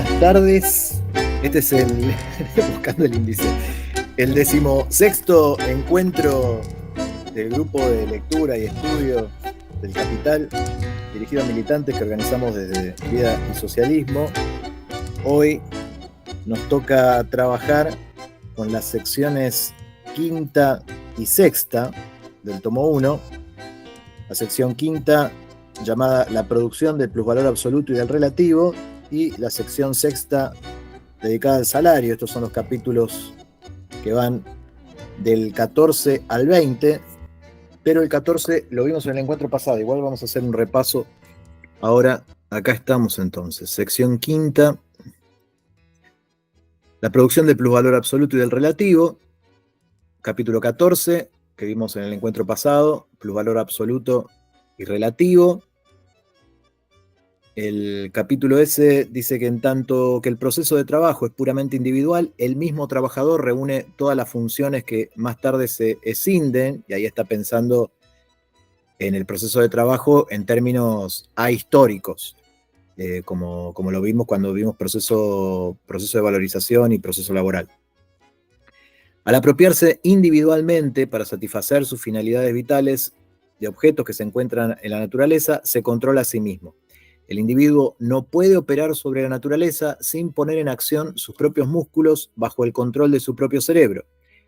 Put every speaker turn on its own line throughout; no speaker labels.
buenas tardes. Este es el, buscando el índice, el 16º encuentro del grupo de lectura y estudio del Capital, dirigido a militantes que organizamos desde Vida y Socialismo. Hoy nos toca trabajar con las secciones quinta y sexta del tomo 1. La sección quinta, llamada La producción del plusvalor absoluto y del relativo, y la sección sexta, dedicada al salario. Estos son los capítulos que van del 14 al 20, pero el 14 lo vimos en el encuentro pasado. Igual vamos a hacer un repaso ahora. Acá estamos entonces, sección quinta, la producción del plusvalor absoluto y del relativo, capítulo 14, que vimos en el encuentro pasado, plusvalor absoluto y relativo. El capítulo ese dice que en tanto que el proceso de trabajo es puramente individual, el mismo trabajador reúne todas las funciones que más tarde se escinden, y ahí está pensando en el proceso de trabajo en términos ahistóricos, como lo vimos cuando vimos proceso de valorización y proceso laboral. Al apropiarse individualmente para satisfacer sus finalidades vitales de objetos que se encuentran en la naturaleza, se controla a sí mismo. El individuo no puede operar sobre la naturaleza sin poner en acción sus propios músculos bajo el control de su propio cerebro.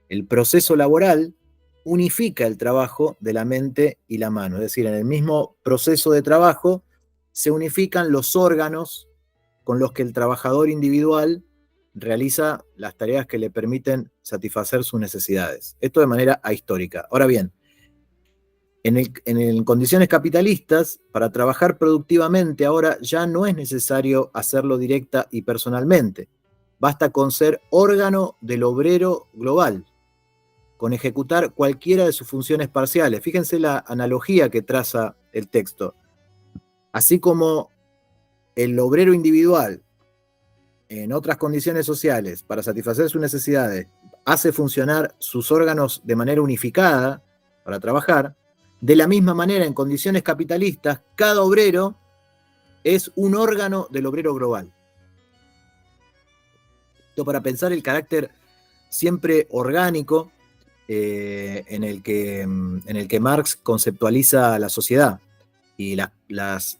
El proceso laboral unifica el trabajo de la mente y la mano, es decir, en el mismo proceso de trabajo se unifican los órganos con los que el trabajador individual realiza las tareas que le permiten satisfacer sus necesidades. Esto de manera ahistórica. Ahora bien, en condiciones capitalistas, para trabajar productivamente ahora ya no es necesario hacerlo directa y personalmente. Basta con ser órgano del obrero global, con ejecutar cualquiera de sus funciones parciales. Fíjense la analogía que traza el texto. Así como el obrero individual, en otras condiciones sociales, para satisfacer sus necesidades, hace funcionar sus órganos de manera unificada para trabajar, de la misma manera, en condiciones capitalistas, cada obrero es un órgano del obrero global. Esto para pensar el carácter siempre orgánico en el que Marx conceptualiza la sociedad, y las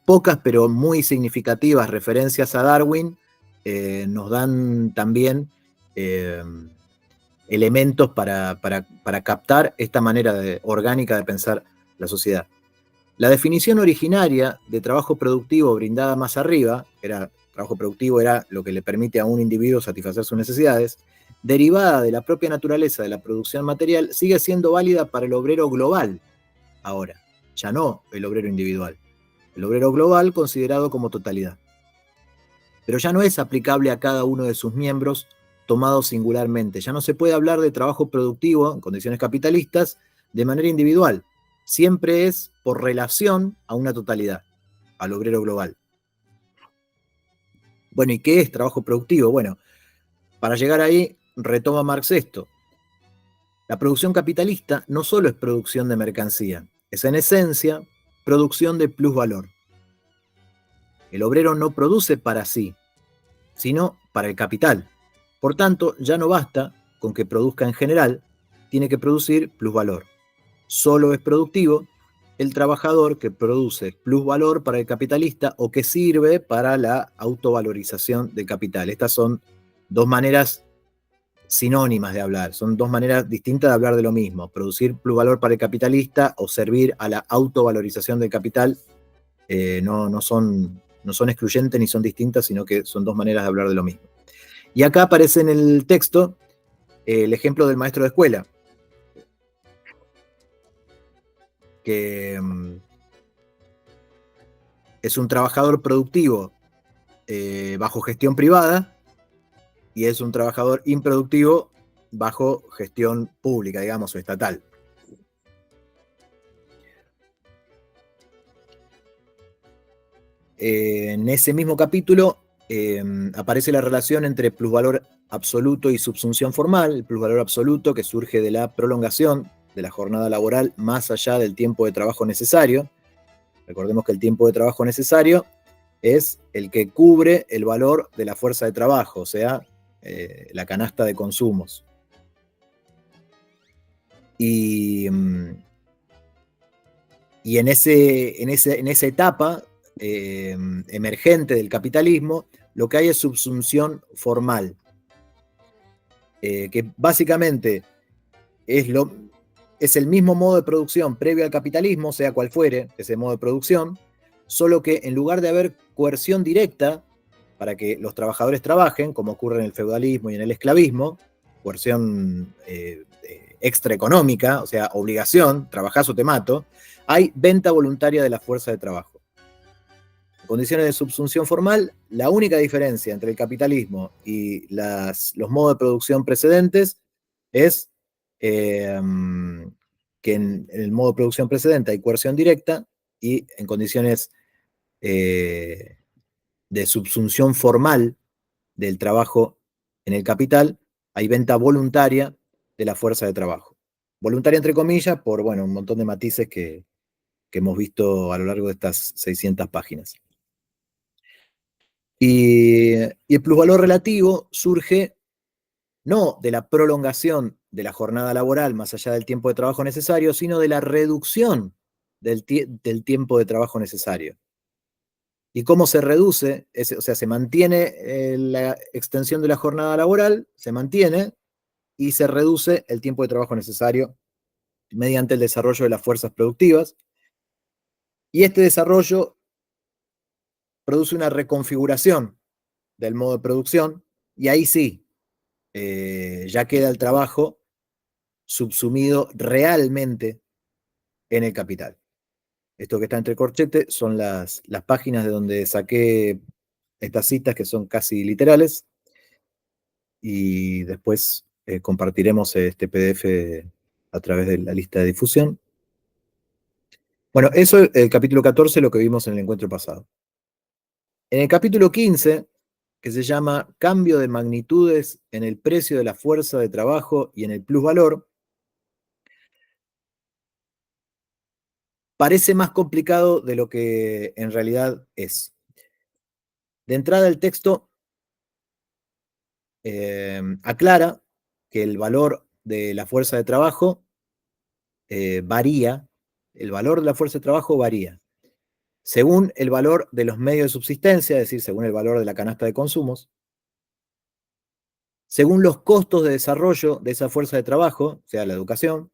pocas pero muy significativas referencias a Darwin nos dan también elementos para captar esta manera orgánica de pensar la sociedad. La definición originaria de trabajo productivo brindada más arriba, trabajo productivo era lo que le permite a un individuo satisfacer sus necesidades, derivada de la propia naturaleza de la producción material, sigue siendo válida para el obrero global ahora, ya no el obrero individual. El obrero global considerado como totalidad. Pero ya no es aplicable a cada uno de sus miembros tomados singularmente. Ya no se puede hablar de trabajo productivo en condiciones capitalistas de manera individual. Siempre es por relación a una totalidad, al obrero global. Bueno, ¿y qué es trabajo productivo? Bueno, para llegar ahí, retoma Marx esto. La producción capitalista no solo es producción de mercancía, es en esencia producción de plusvalor. El obrero no produce para sí, sino para el capital. Por tanto, ya no basta con que produzca en general, tiene que producir plusvalor. Solo es productivo el trabajador que produce plusvalor para el capitalista o que sirve para la autovalorización del capital. Estas son dos maneras sinónimas de hablar, son dos maneras distintas de hablar de lo mismo. Producir plusvalor para el capitalista o servir a la autovalorización del capital no son excluyentes ni son distintas, sino que son dos maneras de hablar de lo mismo. Y acá aparece en el texto el ejemplo del maestro de escuela, que es un trabajador productivo bajo gestión privada y es un trabajador improductivo bajo gestión pública, digamos, o estatal. En ese mismo capítulo aparece la relación entre plusvalor absoluto y subsunción formal. El plusvalor absoluto que surge de la prolongación de la jornada laboral más allá del tiempo de trabajo necesario. Recordemos que el tiempo de trabajo necesario es el que cubre el valor de la fuerza de trabajo, o sea, la canasta de consumos. Y en esa etapa emergente del capitalismo, lo que hay es subsunción formal, que básicamente es el mismo modo de producción previo al capitalismo, sea cual fuere ese modo de producción, solo que en lugar de haber coerción directa para que los trabajadores trabajen, como ocurre en el feudalismo y en el esclavismo, coerción extraeconómica, o sea, obligación, trabajás o te mato, hay venta voluntaria de la fuerza de trabajo. En condiciones de subsunción formal, la única diferencia entre el capitalismo y los modos de producción precedentes es que en el modo de producción precedente hay coerción directa y en condiciones de subsunción formal del trabajo en el capital hay venta voluntaria de la fuerza de trabajo. Voluntaria entre comillas por, bueno, un montón de matices que hemos visto a lo largo de estas 600 páginas. Y el plusvalor relativo surge no de la prolongación de la jornada laboral más allá del tiempo de trabajo necesario, sino de la reducción del tiempo de trabajo necesario. ¿Y cómo se reduce? O sea, se mantiene la extensión de la jornada laboral, se mantiene, y se reduce el tiempo de trabajo necesario mediante el desarrollo de las fuerzas productivas. Y este desarrollo produce una reconfiguración del modo de producción, y ahí sí, ya queda el trabajo subsumido realmente en el capital. Esto que está entre corchetes son las páginas de donde saqué estas citas que son casi literales, y después compartiremos este PDF a través de la lista de difusión. Bueno, eso es el capítulo 14, lo que vimos en el encuentro pasado. En el capítulo 15, que se llama Cambio de magnitudes en el precio de la fuerza de trabajo y en el plusvalor, parece más complicado de lo que en realidad es. De entrada, el texto aclara que el valor de la fuerza de trabajo varía, el valor de la fuerza de trabajo varía según el valor de los medios de subsistencia, es decir, según el valor de la canasta de consumos, según los costos de desarrollo de esa fuerza de trabajo, o sea, la educación,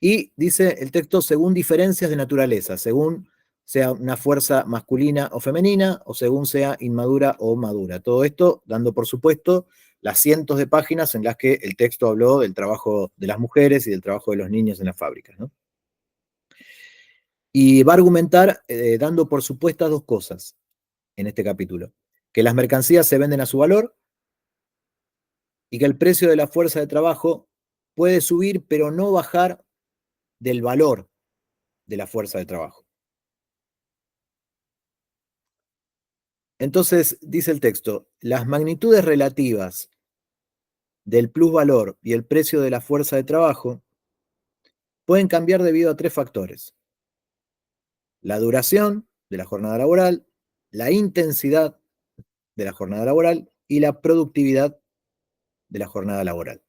y dice el texto según diferencias de naturaleza, según sea una fuerza masculina o femenina, o según sea inmadura o madura. Todo esto dando por supuesto las cientos de páginas en las que el texto habló del trabajo de las mujeres y del trabajo de los niños en las fábricas, ¿no? Y va a argumentar dando por supuestas dos cosas en este capítulo: que las mercancías se venden a su valor y que el precio de la fuerza de trabajo puede subir pero no bajar del valor de la fuerza de trabajo. Entonces, dice el texto, las magnitudes relativas del plusvalor y el precio de la fuerza de trabajo pueden cambiar debido a tres factores: la duración de la jornada laboral, la intensidad de la jornada laboral y la productividad de la jornada laboral.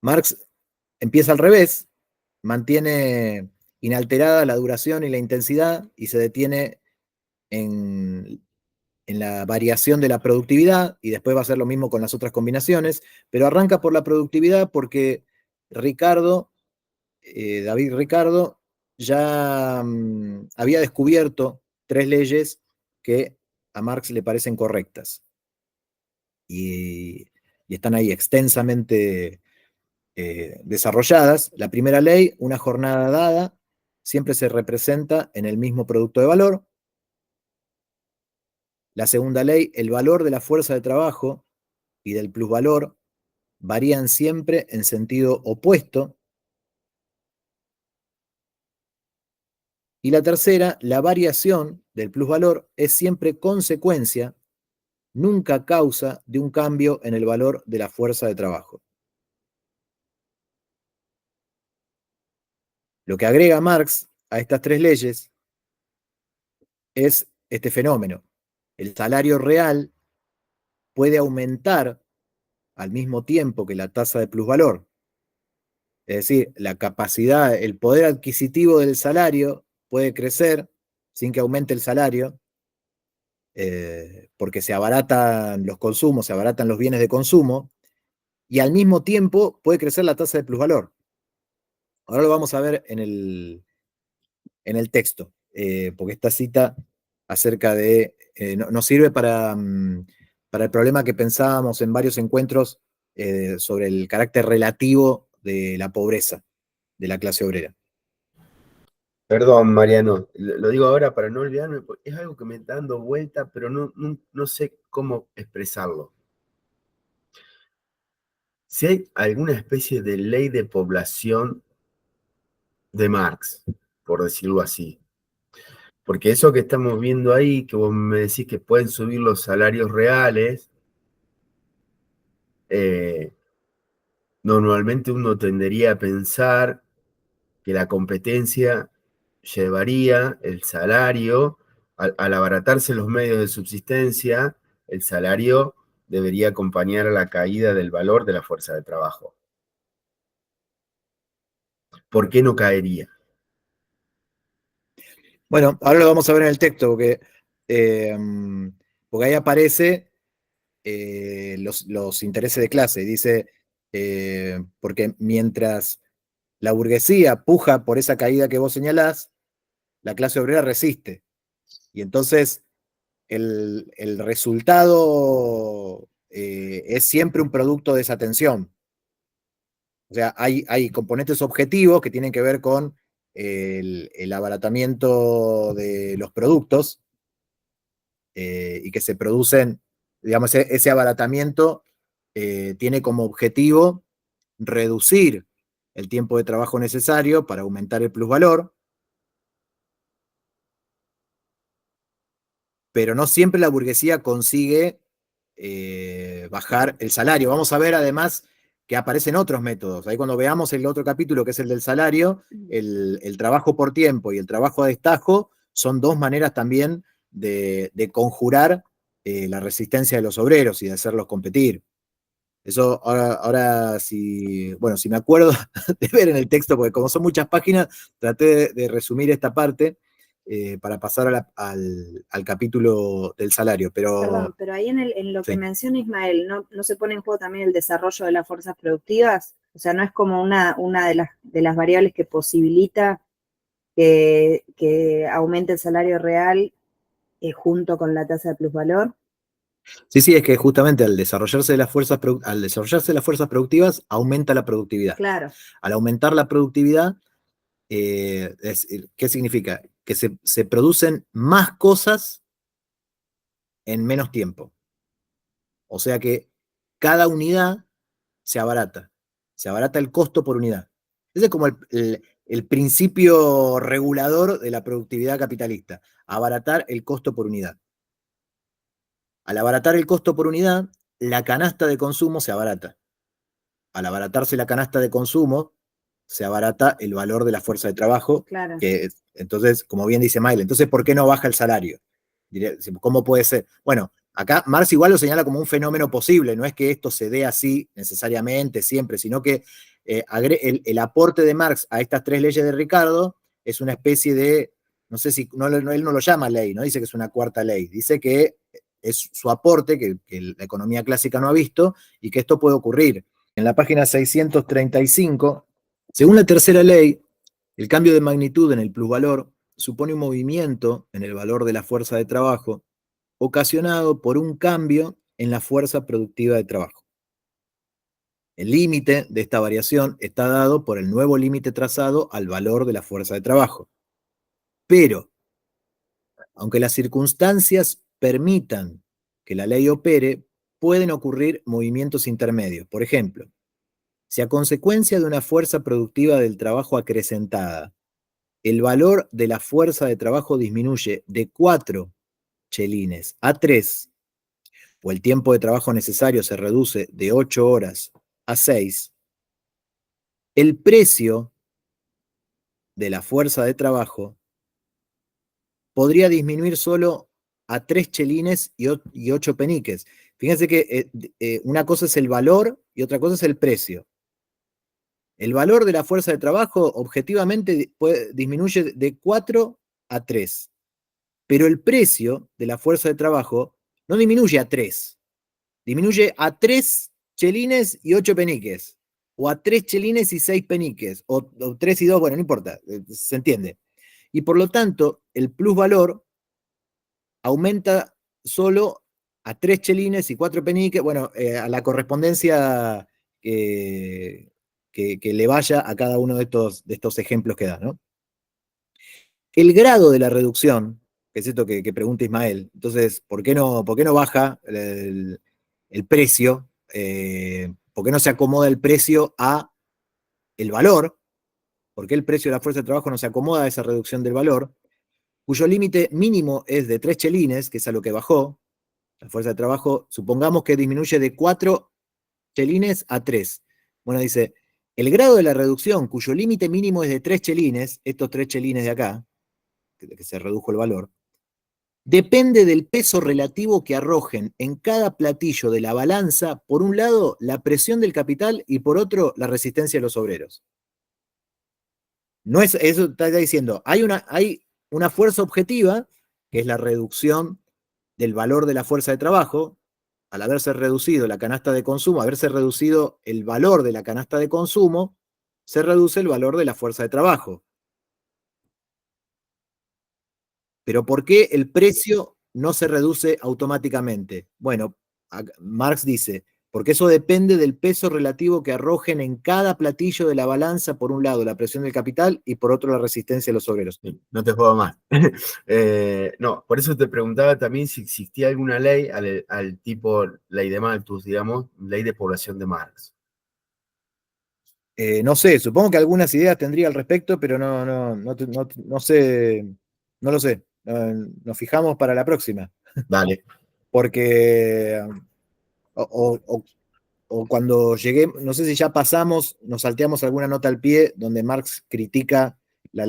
Marx empieza al revés, mantiene inalterada la duración y la intensidad y se detiene en la variación de la productividad, y después va a hacer lo mismo con las otras combinaciones, pero arranca por la productividad porque David Ricardo, ya había descubierto tres leyes que a Marx le parecen correctas, y están ahí extensamente desarrolladas. La primera ley: una jornada dada siempre se representa en el mismo producto de valor. La segunda ley: el valor de la fuerza de trabajo y del plusvalor varían siempre en sentido opuesto. Y la tercera: la variación del plusvalor es siempre consecuencia, nunca causa de un cambio en el valor de la fuerza de trabajo. Lo que agrega Marx a estas tres leyes es este fenómeno. El salario real puede aumentar al mismo tiempo que la tasa de plusvalor. Es decir, la capacidad, el poder adquisitivo del salario puede crecer sin que aumente el salario, porque se abaratan los consumos, se abaratan los bienes de consumo, y al mismo tiempo puede crecer la tasa de plusvalor. Ahora lo vamos a ver en el texto, porque esta cita acerca de, nos sirve para el problema que pensábamos en varios encuentros sobre el carácter relativo de la pobreza de la clase obrera.
Perdón, Mariano, lo digo ahora para no olvidarme, porque es algo que me está dando vuelta, pero no sé cómo expresarlo. Si hay alguna especie de ley de población de Marx, por decirlo así, porque eso que estamos viendo ahí, que vos me decís que pueden subir los salarios reales, normalmente uno tendería a pensar que la competencia llevaría el salario, al abaratarse los medios de subsistencia, el salario debería acompañar a la caída del valor de la fuerza de trabajo. ¿Por qué no caería?
Bueno, ahora lo vamos a ver en el texto, porque ahí aparece los intereses de clase. Dice, porque mientras la burguesía puja por esa caída que vos señalás, la clase obrera resiste. Y entonces el resultado es siempre un producto de esa tensión. O sea, hay componentes objetivos que tienen que ver con el abaratamiento de los productos y que se producen, digamos, ese abaratamiento tiene como objetivo reducir el tiempo de trabajo necesario para aumentar el plusvalor, pero no siempre la burguesía consigue bajar el salario. Vamos a ver además que aparecen otros métodos. Ahí cuando veamos el otro capítulo, que es el del salario, el trabajo por tiempo y el trabajo a destajo son dos maneras también de conjurar la resistencia de los obreros y de hacerlos competir. Eso ahora bueno, si me acuerdo de ver en el texto, porque como son muchas páginas, traté de resumir esta parte para pasar al capítulo del salario.
Perdón,
Pero
pero ahí en lo que
sí.
menciona Ismael, ¿no se pone en juego también el desarrollo de las fuerzas productivas? O sea, ¿no es como una de las variables que posibilita que aumente el salario real junto con la tasa de plusvalor?
Sí, es que justamente al desarrollarse las fuerzas productivas, aumenta la productividad.
Claro,
Al aumentar la productividad, ¿qué significa? Que se producen más cosas en menos tiempo. O sea que cada unidad se abarata el costo por unidad. Ese es como el principio regulador de la productividad capitalista, abaratar el costo por unidad. Al abaratar el costo por unidad, la canasta de consumo se abarata. Al abaratarse la canasta de consumo, se abarata el valor de la fuerza de trabajo,
claro.
que entonces, como bien dice Maile, entonces, ¿por qué no baja el salario? ¿Cómo puede ser? Bueno, acá Marx igual lo señala como un fenómeno posible, no es que esto se dé así necesariamente, siempre, sino que el aporte de Marx a estas tres leyes de Ricardo es una especie de, no sé si, él no lo llama ley, no dice que es una cuarta ley, dice que es su aporte que la economía clásica no ha visto y que esto puede ocurrir. En la página 635, según la tercera ley, el cambio de magnitud en el plusvalor supone un movimiento en el valor de la fuerza de trabajo ocasionado por un cambio en la fuerza productiva de trabajo. El límite de esta variación está dado por el nuevo límite trazado al valor de la fuerza de trabajo. Pero, aunque las circunstancias permitan que la ley opere, pueden ocurrir movimientos intermedios. Por ejemplo, si a consecuencia de una fuerza productiva del trabajo acrecentada, el valor de la fuerza de trabajo disminuye de 4 chelines a 3, o el tiempo de trabajo necesario se reduce de 8 horas a 6, el precio de la fuerza de trabajo podría disminuir solo a 3 chelines y 8 peniques. Fíjense que una cosa es el valor y otra cosa es el precio. El valor de la fuerza de trabajo objetivamente disminuye de 4 a 3, pero el precio de la fuerza de trabajo no disminuye a 3, disminuye a 3 chelines y 8 peniques, o a 3 chelines y 6 peniques, o 3 y 2, bueno, no importa, se entiende. Y por lo tanto, el plusvalor aumenta solo a 3 chelines y 4 peniques, bueno, a la correspondencia que le vaya a cada uno de estos ejemplos que da, ¿no? El grado de la reducción, que es esto que pregunta Ismael, entonces, ¿por qué no baja el precio? ¿Por qué no se acomoda el precio a el valor? ¿Por qué el precio de la fuerza de trabajo no se acomoda a esa reducción del valor? Cuyo límite mínimo es de 3 chelines, que es a lo que bajó. La fuerza de trabajo, supongamos que disminuye de 4 chelines a 3. Bueno, dice, el grado de la reducción, cuyo límite mínimo es de 3 chelines, estos 3 chelines de acá, que se redujo el valor, depende del peso relativo que arrojen en cada platillo de la balanza, por un lado, la presión del capital y por otro, la resistencia de los obreros. No es, eso está diciendo, hay una fuerza objetiva, que es la reducción del valor de la fuerza de trabajo, al haberse reducido la canasta de consumo, haberse reducido el valor de la canasta de consumo, se reduce el valor de la fuerza de trabajo. Pero ¿por qué el precio no se reduce automáticamente? Bueno, Marx dice, porque eso depende del peso relativo que arrojen en cada platillo de la balanza, por un lado la presión del capital y por otro la resistencia de los obreros.
No te juego más. No, por eso te preguntaba también si existía alguna ley al tipo ley de Malthus, digamos, ley de población de Marx.
No sé, supongo que algunas ideas tendría al respecto, pero no sé, no lo sé. Nos fijamos para la próxima.
Dale.
Porque o cuando llegué, no sé si ya pasamos, nos salteamos alguna nota al pie donde Marx critica las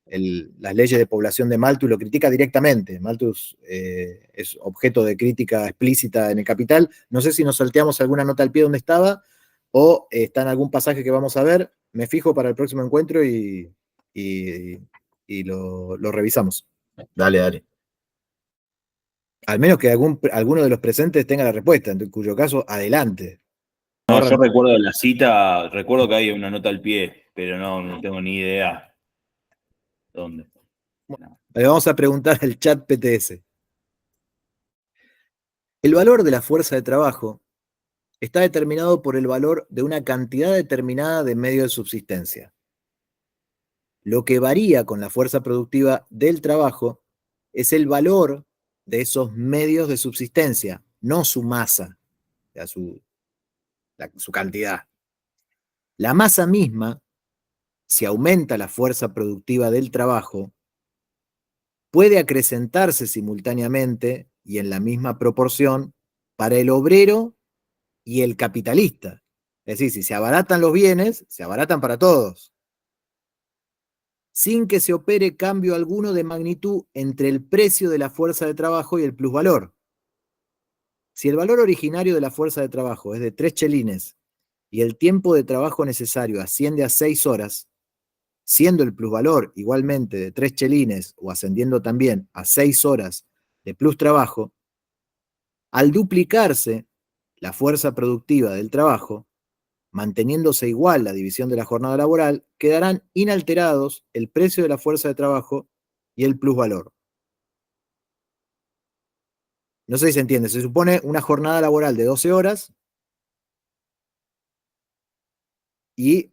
leyes de población de Malthus, lo critica directamente. Malthus es objeto de crítica explícita en el Capital. No sé si nos salteamos alguna nota al pie donde estaba o está en algún pasaje que vamos a ver. Me fijo para el próximo encuentro y lo revisamos.
Dale.
Al menos que alguno de los presentes tenga la respuesta, en cuyo caso, adelante.
No, yo recuerdo la cita, recuerdo que hay una nota al pie, pero no tengo ni idea dónde.
Bueno, le vamos a preguntar al chat PTS. El valor de la fuerza de trabajo está determinado por el valor de una cantidad determinada de medios de subsistencia. Lo que varía con la fuerza productiva del trabajo es el valor de esos medios de subsistencia, no su masa, o sea, su cantidad. La masa misma, si aumenta la fuerza productiva del trabajo, puede acrecentarse simultáneamente y en la misma proporción para el obrero y el capitalista. Es decir, si se abaratan los bienes, se abaratan para todos, sin que se opere cambio alguno de magnitud entre el precio de la fuerza de trabajo y el plusvalor. Si el valor originario de la fuerza de trabajo es de 3 chelines y el tiempo de trabajo necesario asciende a 6 horas, siendo el plusvalor igualmente de 3 chelines o ascendiendo también a 6 horas de plus trabajo, al duplicarse la fuerza productiva del trabajo, manteniéndose igual la división de la jornada laboral, quedarán inalterados el precio de la fuerza de trabajo y el plusvalor. No sé si se entiende, se supone una jornada laboral de 12 horas y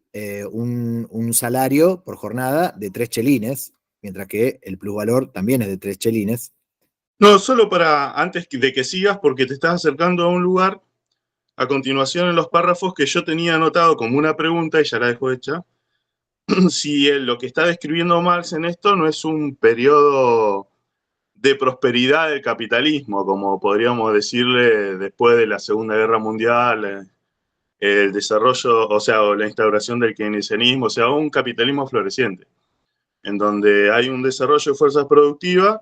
un salario por jornada de 3 chelines, mientras que el plusvalor también es de 3 chelines.
No, solo para antes de que sigas, porque te estás acercando a un lugar, a continuación en los párrafos que yo tenía anotado como una pregunta y ya la dejo hecha, si lo que está describiendo Marx en esto no es un periodo de prosperidad del capitalismo, como podríamos decirle después de la Segunda Guerra Mundial, el desarrollo, o sea, o la instauración del keynesianismo, o sea, un capitalismo floreciente. en donde hay un desarrollo de fuerzas productivas,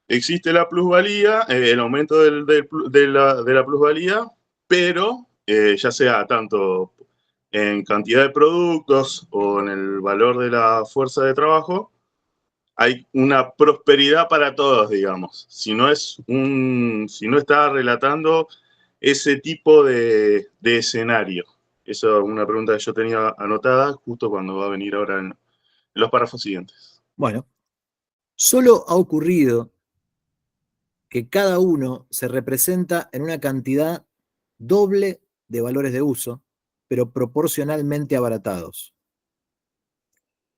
existe la plusvalía, el aumento de la plusvalía, pero ya sea tanto en cantidad de productos o en el valor de la fuerza de trabajo, hay una prosperidad para todos, digamos. Si no está relatando ese tipo de escenario. Esa es una pregunta que yo tenía anotada justo cuando va a venir ahora en los párrafos siguientes.
Bueno, solo ha ocurrido que cada uno se representa en una cantidad doble de valores de uso, pero proporcionalmente abaratados.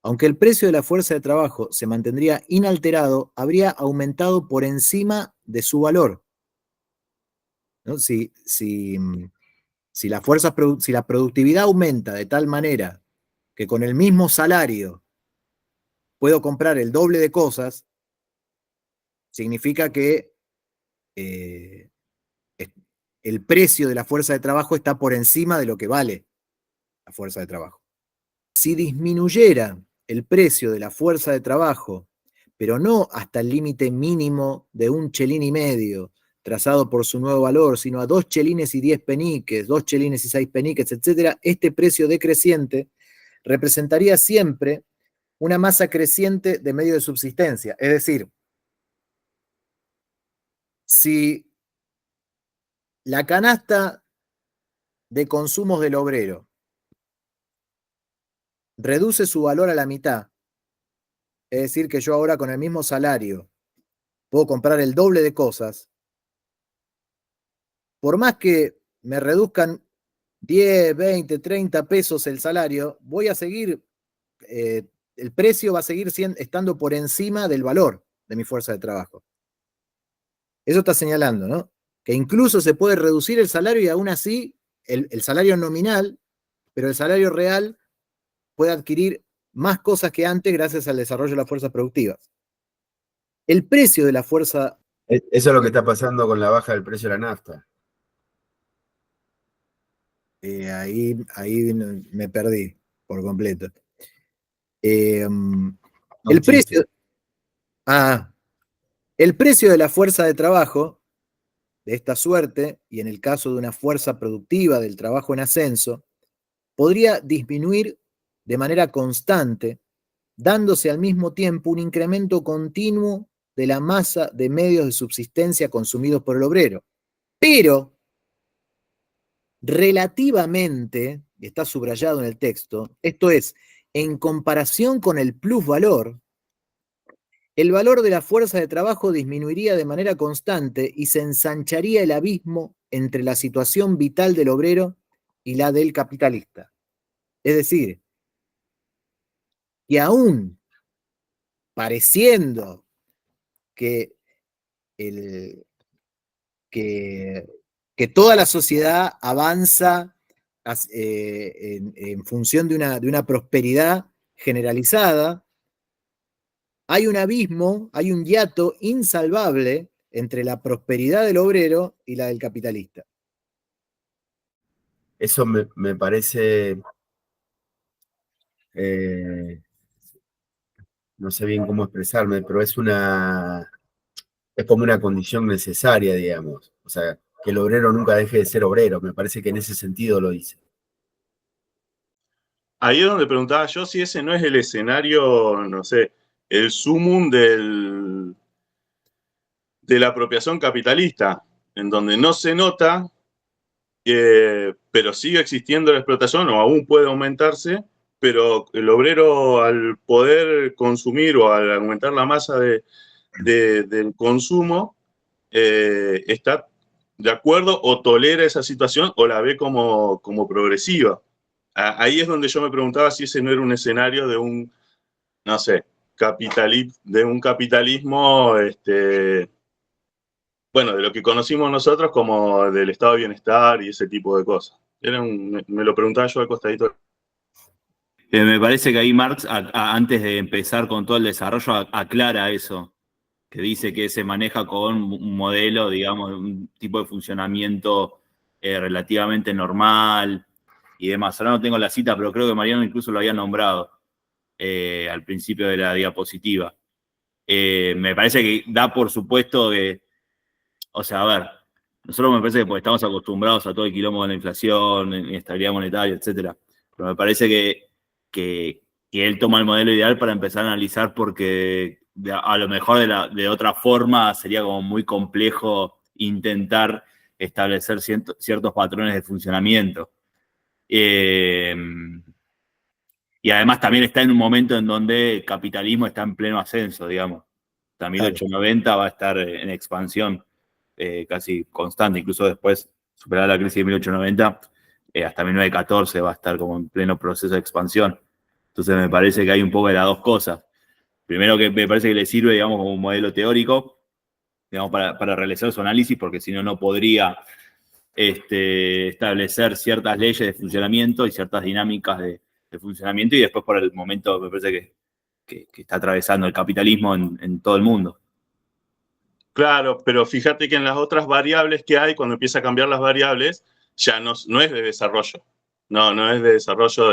Aunque el precio de la fuerza de trabajo se mantendría inalterado, habría aumentado por encima de su valor, ¿no? Si la productividad aumenta de tal manera que con el mismo salario puedo comprar el doble de cosas, significa que el precio de la fuerza de trabajo está por encima de lo que vale la fuerza de trabajo. Si disminuyera el precio de la fuerza de trabajo, pero no hasta el límite mínimo de 1,5 chelín trazado por su nuevo valor, sino a 2 chelines y 10 peniques, 2 chelines y 6 peniques, etc., este precio decreciente representaría siempre una masa creciente de medio de subsistencia. Es decir, si la canasta de consumos del obrero reduce su valor a la mitad, es decir, que yo ahora con el mismo salario puedo comprar el doble de cosas, por más que me reduzcan 10, 20, 30 pesos el salario, voy a seguir, el precio va a seguir estando por encima del valor de mi fuerza de trabajo. Eso está señalando, ¿no? Que incluso se puede reducir el salario y aún así el salario nominal, pero el salario real puede adquirir más cosas que antes gracias al desarrollo de las fuerzas productivas. El precio de la fuerza...
Eso es lo que está pasando con la baja del precio de la nafta.
Ahí me perdí por completo. El precio de la fuerza de trabajo, de esta suerte, y en el caso de una fuerza productiva del trabajo en ascenso, podría disminuir de manera constante, dándose al mismo tiempo un incremento continuo de la masa de medios de subsistencia consumidos por el obrero. Pero, relativamente, y está subrayado en el texto, esto es, en comparación con el plusvalor, el valor de la fuerza de trabajo disminuiría de manera constante y se ensancharía el abismo entre la situación vital del obrero y la del capitalista. Es decir, que aún pareciendo que toda la sociedad avanza en función de una prosperidad generalizada, hay un abismo, hay un hiato insalvable entre la prosperidad del obrero y la del capitalista.
Eso me parece, no sé bien cómo expresarme, pero es como una condición necesaria, digamos. O sea, que el obrero nunca deje de ser obrero. Me parece que en ese sentido lo dice.
Ahí es donde preguntaba yo si ese no es el escenario, no sé, el sumum de la apropiación capitalista, en donde no se nota, pero sigue existiendo la explotación o aún puede aumentarse, pero el obrero al poder consumir o al aumentar la masa del consumo, está de acuerdo o tolera esa situación o la ve como progresiva. Ahí es donde yo me preguntaba si ese no era un escenario de un, no sé, de un capitalismo, bueno, de lo que conocimos nosotros como del estado de bienestar y ese tipo de cosas. Me lo preguntaba yo al costadito.
Me parece que ahí Marx, antes de empezar con todo el desarrollo, aclara eso, que dice que se maneja con un modelo, digamos, un tipo de funcionamiento relativamente normal y demás. Ahora no tengo la cita, pero creo que Mariano incluso lo había nombrado. al principio de la diapositiva. Me parece que da por supuesto que, o sea, a ver, nosotros me parece que porque estamos acostumbrados a todo el quilombo de la inflación, inestabilidad monetaria, etcétera, pero me parece que él toma el modelo ideal para empezar a analizar porque a lo mejor de otra forma sería como muy complejo intentar establecer ciertos patrones de funcionamiento. Y además también está en un momento en donde el capitalismo está en pleno ascenso, digamos. Hasta 1890 va a estar en expansión casi constante, incluso después, superada la crisis de 1890, hasta 1914 va a estar como en pleno proceso de expansión. Entonces me parece que hay un poco de las dos cosas. Primero que me parece que le sirve, digamos, como un modelo teórico, digamos, para realizar su análisis, porque si no, no podría establecer ciertas leyes de funcionamiento y ciertas dinámicas de funcionamiento, y después por el momento me parece que está atravesando el capitalismo en todo el mundo.
Claro, pero fíjate que en las otras variables que hay, cuando empieza a cambiar las variables, ya no es de desarrollo. No es de desarrollo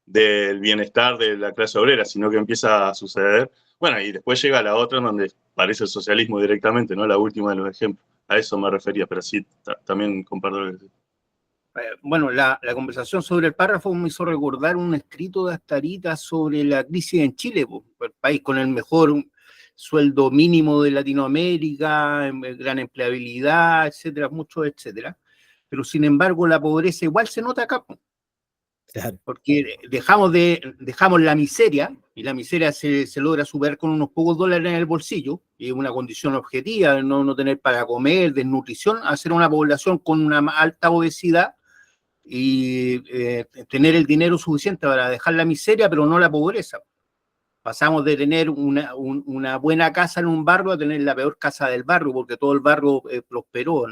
del bienestar de la clase obrera, sino que empieza a suceder. Bueno, y después llega la otra en donde parece el socialismo directamente, ¿no? La última de los ejemplos. A eso me refería, pero sí, también comparto lo que decís.
Bueno, la conversación sobre el párrafo me hizo recordar un escrito de Astarita sobre la crisis en Chile, el país con el mejor sueldo mínimo de Latinoamérica, gran empleabilidad, etcétera, mucho, etcétera. Pero sin embargo, la pobreza igual se nota acá, claro, porque dejamos la miseria, y la miseria se logra superar con unos pocos dólares en el bolsillo, y una condición objetiva, no tener para comer, desnutrición, hacer una población con una alta obesidad, y tener el dinero suficiente para dejar la miseria, pero no la pobreza. Pasamos de tener una buena casa en un barrio a tener la peor casa del barrio, porque todo el barrio prosperó.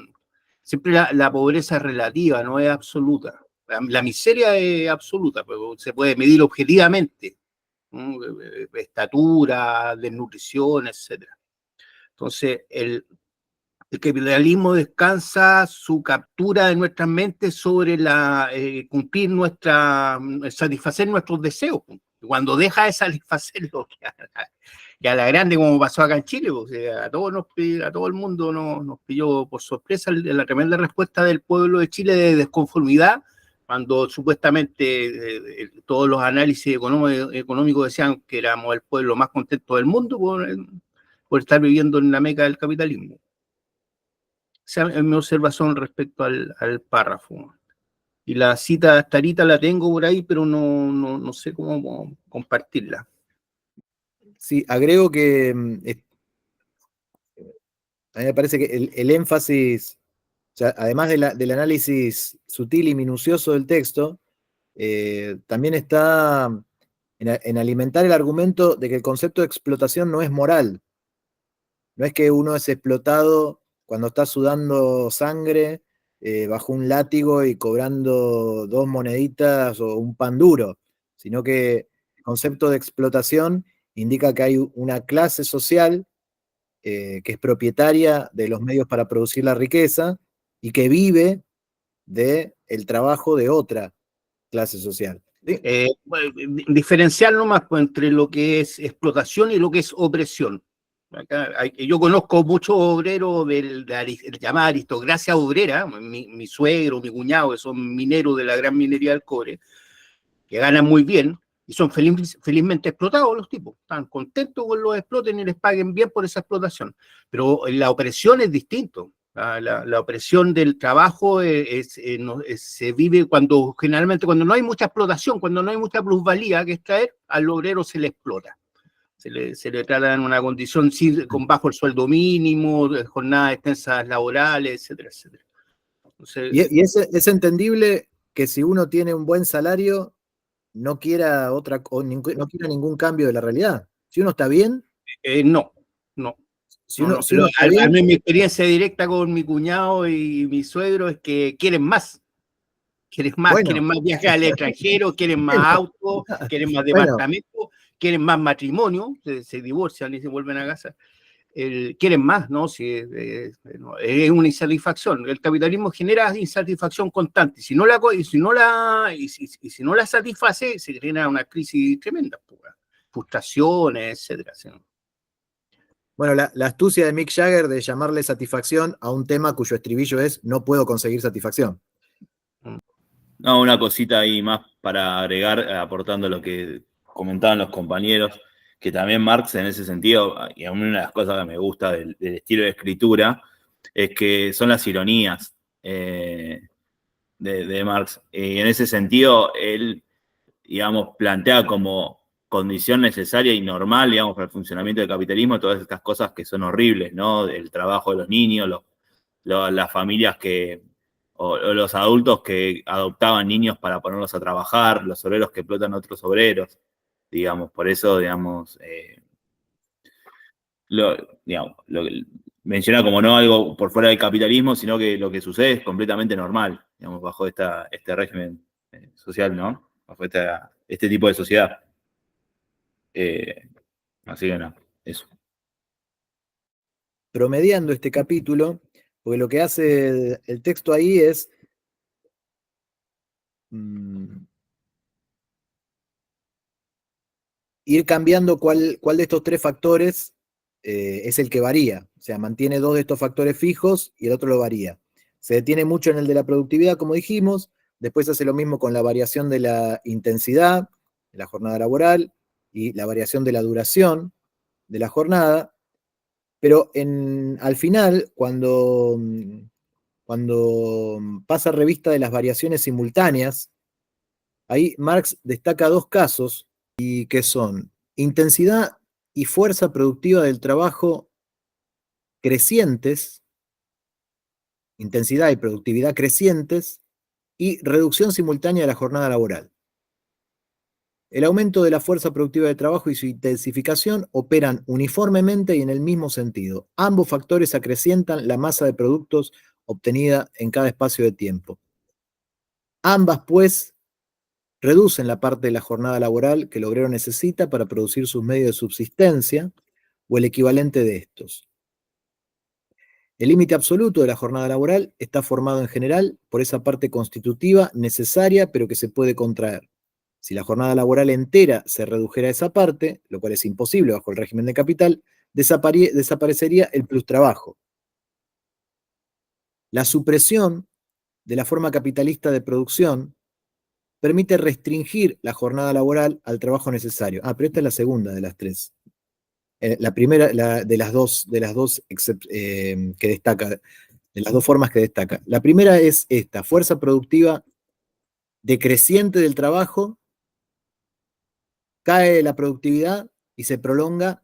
Siempre la pobreza es relativa, no es absoluta. La miseria es absoluta, pero se puede medir objetivamente. Estatura, desnutrición, etc. Entonces, el capitalismo descansa su captura de nuestras mentes sobre cumplir satisfacer nuestros deseos. Cuando deja de satisfacerlo, que a la grande, como pasó acá en Chile, porque a todo el mundo nos pilló por sorpresa la tremenda respuesta del pueblo de Chile de desconformidad, cuando supuestamente todos los análisis económicos decían que éramos el pueblo más contento del mundo por estar viviendo en la meca del capitalismo. Esa es mi observación respecto al párrafo. Y la cita de Astarita la tengo por ahí, pero no sé cómo compartirla.
Sí, agrego que a mí me parece que el énfasis, o sea, además del análisis sutil y minucioso del texto, también está en alimentar el argumento de que el concepto de explotación no es moral. No es que uno es explotado cuando está sudando sangre bajo un látigo y cobrando 2 moneditas o un pan duro, sino que el concepto de explotación indica que hay una clase social que es propietaria de los medios para producir la riqueza y que vive del trabajo de otra clase social. ¿Sí?
Bueno, diferenciar nomás entre lo que es explotación y lo que es opresión. Yo conozco muchos obreros de llamada aristocracia obrera, mi suegro, mi cuñado, que son mineros de la gran minería del cobre, que ganan muy bien y son felizmente explotados los tipos. Están contentos con los exploten y les paguen bien por esa explotación. Pero la opresión es distinto. La opresión del trabajo se vive generalmente cuando no hay mucha explotación, cuando no hay mucha plusvalía que extraer, al obrero se le explota. Se le trata en una condición con bajo el sueldo mínimo, jornadas extensas laborales, etcétera, etcétera. Entonces,
y es entendible que si uno tiene un buen salario, no quiera ningún cambio de la realidad. Si uno está bien.
No.
Si uno está bien,
a mí mi experiencia directa con mi cuñado y mi suegro es que quieren más. Quieren más viajes al extranjero, quieren más autos, quieren más departamentos, quieren más matrimonio, se divorcian y se vuelven a casar. quieren más, ¿no? Si, es una insatisfacción. El capitalismo genera insatisfacción constante. Si no la satisface, se genera una crisis tremenda, frustraciones, etcétera. ¿Sí?
Bueno, la astucia de Mick Jagger de llamarle satisfacción a un tema cuyo estribillo es no puedo conseguir satisfacción.
No, una cosita ahí más para agregar, aportando lo que comentaban los compañeros, que también Marx en ese sentido, y una de las cosas que me gusta del estilo de escritura, es que son las ironías de Marx. Y en ese sentido, él, digamos, plantea como condición necesaria y normal, digamos, para el funcionamiento del capitalismo, todas estas cosas que son horribles, ¿no? El trabajo de los niños, las familias o los adultos que adoptaban niños para ponerlos a trabajar, los obreros que explotan a otros obreros, digamos, por eso, digamos, menciona como no algo por fuera del capitalismo, sino que lo que sucede es completamente normal, digamos, bajo este régimen social, ¿no? Bajo este tipo de sociedad. Así que no, eso.
Promediando este capítulo, porque lo que hace el texto ahí es ir cambiando cuál de estos tres factores es el que varía. O sea, mantiene dos de estos factores fijos y el otro lo varía. Se detiene mucho en el de la productividad, como dijimos, después hace lo mismo con la variación de la intensidad de la jornada laboral y la variación de la duración de la jornada, pero al final, cuando pasa revista de las variaciones simultáneas, ahí Marx destaca dos casos, y que son intensidad y fuerza productiva del trabajo crecientes, intensidad y productividad crecientes, y reducción simultánea de la jornada laboral. El aumento de la fuerza productiva de trabajo y su intensificación operan uniformemente y en el mismo sentido. Ambos factores acrecientan la masa de productos obtenida en cada espacio de tiempo. Ambas, pues, reducen la parte de la jornada laboral que el obrero necesita para producir sus medios de subsistencia o el equivalente de estos. El límite absoluto de la jornada laboral está formado en general por esa parte constitutiva necesaria pero que se puede contraer. Si la jornada laboral entera se redujera a esa parte, lo cual es imposible bajo el régimen de capital, desaparecería el plustrabajo. La supresión de la forma capitalista de producción permite restringir la jornada laboral al trabajo necesario. Pero esta es la segunda de las tres. La primera de las dos que destaca, de las dos formas que destaca. La primera es esta: fuerza productiva decreciente del trabajo, cae la productividad y se prolonga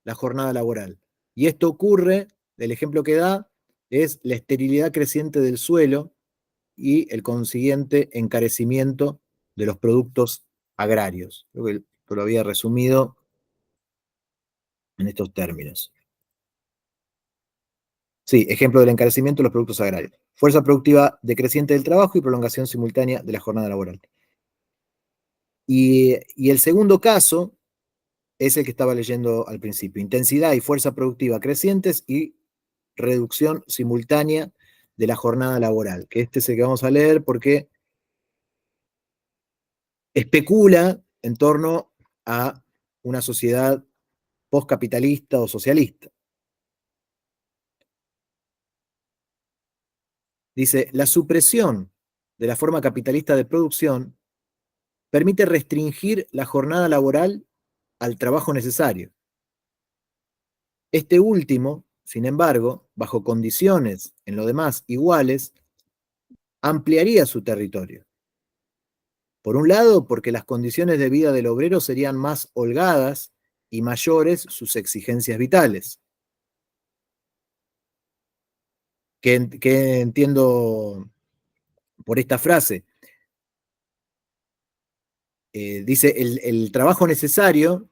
la jornada laboral. Y esto ocurre, el ejemplo que da es la esterilidad creciente del suelo y el consiguiente encarecimiento de los productos agrarios. Creo que esto lo había resumido en estos términos. Sí, ejemplo del encarecimiento de los productos agrarios. Fuerza productiva decreciente del trabajo y prolongación simultánea de la jornada laboral. Y el segundo caso es el que estaba leyendo al principio. Intensidad y fuerza productiva crecientes y reducción simultánea de la jornada laboral. Que este es el que vamos a leer porque especula en torno a una sociedad postcapitalista o socialista. Dice, la supresión de la forma capitalista de producción permite restringir la jornada laboral al trabajo necesario. Este último, sin embargo, bajo condiciones en lo demás iguales, ampliaría su territorio. Por un lado, porque las condiciones de vida del obrero serían más holgadas y mayores sus exigencias vitales. ¿Qué entiendo por esta frase? Dice, el trabajo necesario,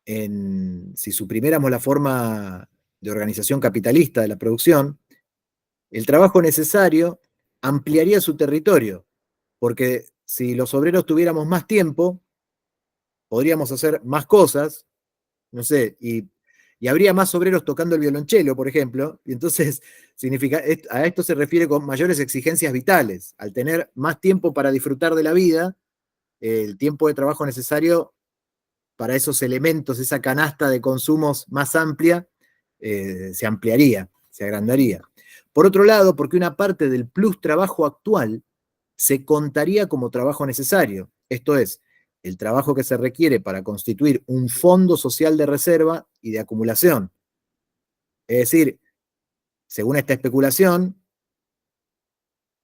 si suprimiéramos la forma de organización capitalista de la producción, el trabajo necesario ampliaría su territorio, porque si los obreros tuviéramos más tiempo, podríamos hacer más cosas, no sé, y y habría más obreros tocando el violonchelo, por ejemplo, y entonces a esto se refiere con mayores exigencias vitales. Al tener más tiempo para disfrutar de la vida, el tiempo de trabajo necesario para esos elementos, esa canasta de consumos más amplia, se ampliaría, se agrandaría. Por otro lado, porque una parte del plus trabajo actual se contaría como trabajo necesario, esto es, el trabajo que se requiere para constituir un fondo social de reserva y de acumulación. Es decir, según esta especulación,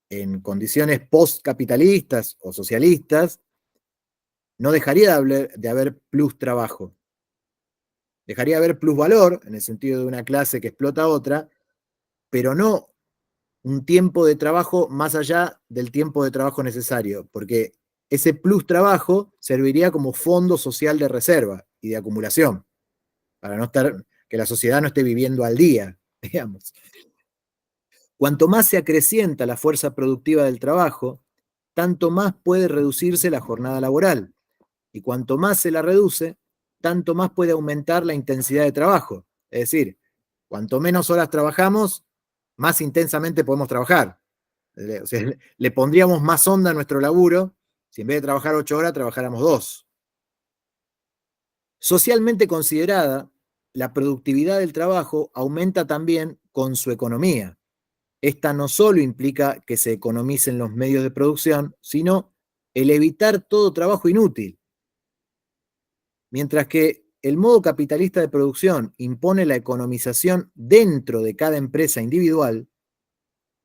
en condiciones postcapitalistas o socialistas, no dejaría de haber plus trabajo. Dejaría de haber plus valor, en el sentido de una clase que explota a otra, pero no un tiempo de trabajo más allá del tiempo de trabajo necesario, porque ese plus trabajo serviría como fondo social de reserva y de acumulación, para no estar, que la sociedad no esté viviendo al día, digamos. Cuanto más se acrecienta la fuerza productiva del trabajo, tanto más puede reducirse la jornada laboral, y cuanto más se la reduce, tanto más puede aumentar la intensidad de trabajo. Es decir, cuanto menos horas trabajamos, más intensamente podemos trabajar. O sea, le pondríamos más onda a nuestro laburo si en vez de trabajar 8 horas, trabajáramos 2. Socialmente considerada, la productividad del trabajo aumenta también con su economía. Esta no solo implica que se economicen los medios de producción, sino el evitar todo trabajo inútil. Mientras que el modo capitalista de producción impone la economización dentro de cada empresa individual,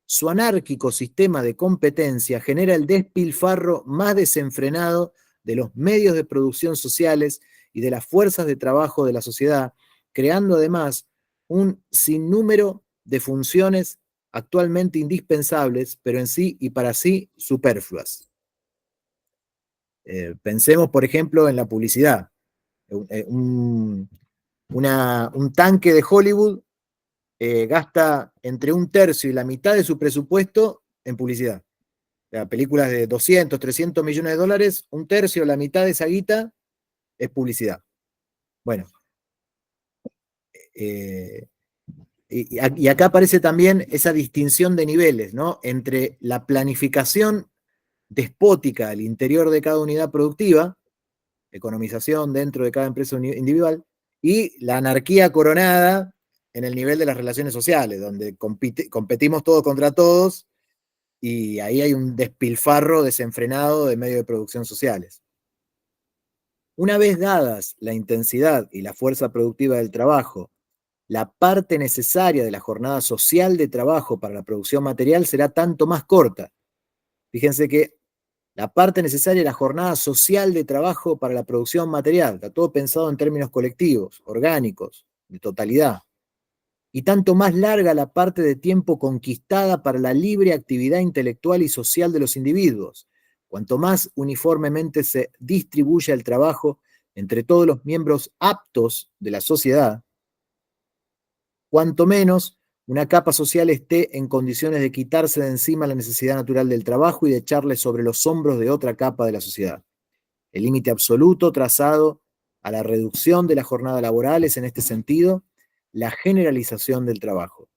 su anárquico sistema de competencia genera el despilfarro más desenfrenado de los medios de producción sociales y de las fuerzas de trabajo de la sociedad, creando además un sinnúmero de funciones actualmente indispensables, pero en sí y para sí superfluas. Pensemos, por ejemplo, en la publicidad. Un tanque de Hollywood gasta entre 1/3 y la mitad de su presupuesto en publicidad. O sea, películas de 200, 300 millones de dólares, 1/3, la mitad de esa guita es publicidad. Bueno, y acá aparece también esa distinción de niveles, ¿no? Entre la planificación despótica al interior de cada unidad productiva, economización dentro de cada empresa individual, y la anarquía coronada en el nivel de las relaciones sociales, donde competimos todos contra todos, y ahí hay un despilfarro desenfrenado de medios de producción sociales. Una vez dadas la intensidad y la fuerza productiva del trabajo, la parte necesaria de la jornada social de trabajo para la producción material será tanto más corta. Fíjense que la parte necesaria de la jornada social de trabajo para la producción material, está todo pensado en términos colectivos, orgánicos, de totalidad. Y tanto más larga la parte de tiempo conquistada para la libre actividad intelectual y social de los individuos. Cuanto más uniformemente se distribuye el trabajo entre todos los miembros aptos de la sociedad, cuanto menos una capa social esté en condiciones de quitarse de encima la necesidad natural del trabajo y de echarle sobre los hombros de otra capa de la sociedad. El límite absoluto trazado a la reducción de la jornada laboral es, en este sentido, la generalización del trabajo.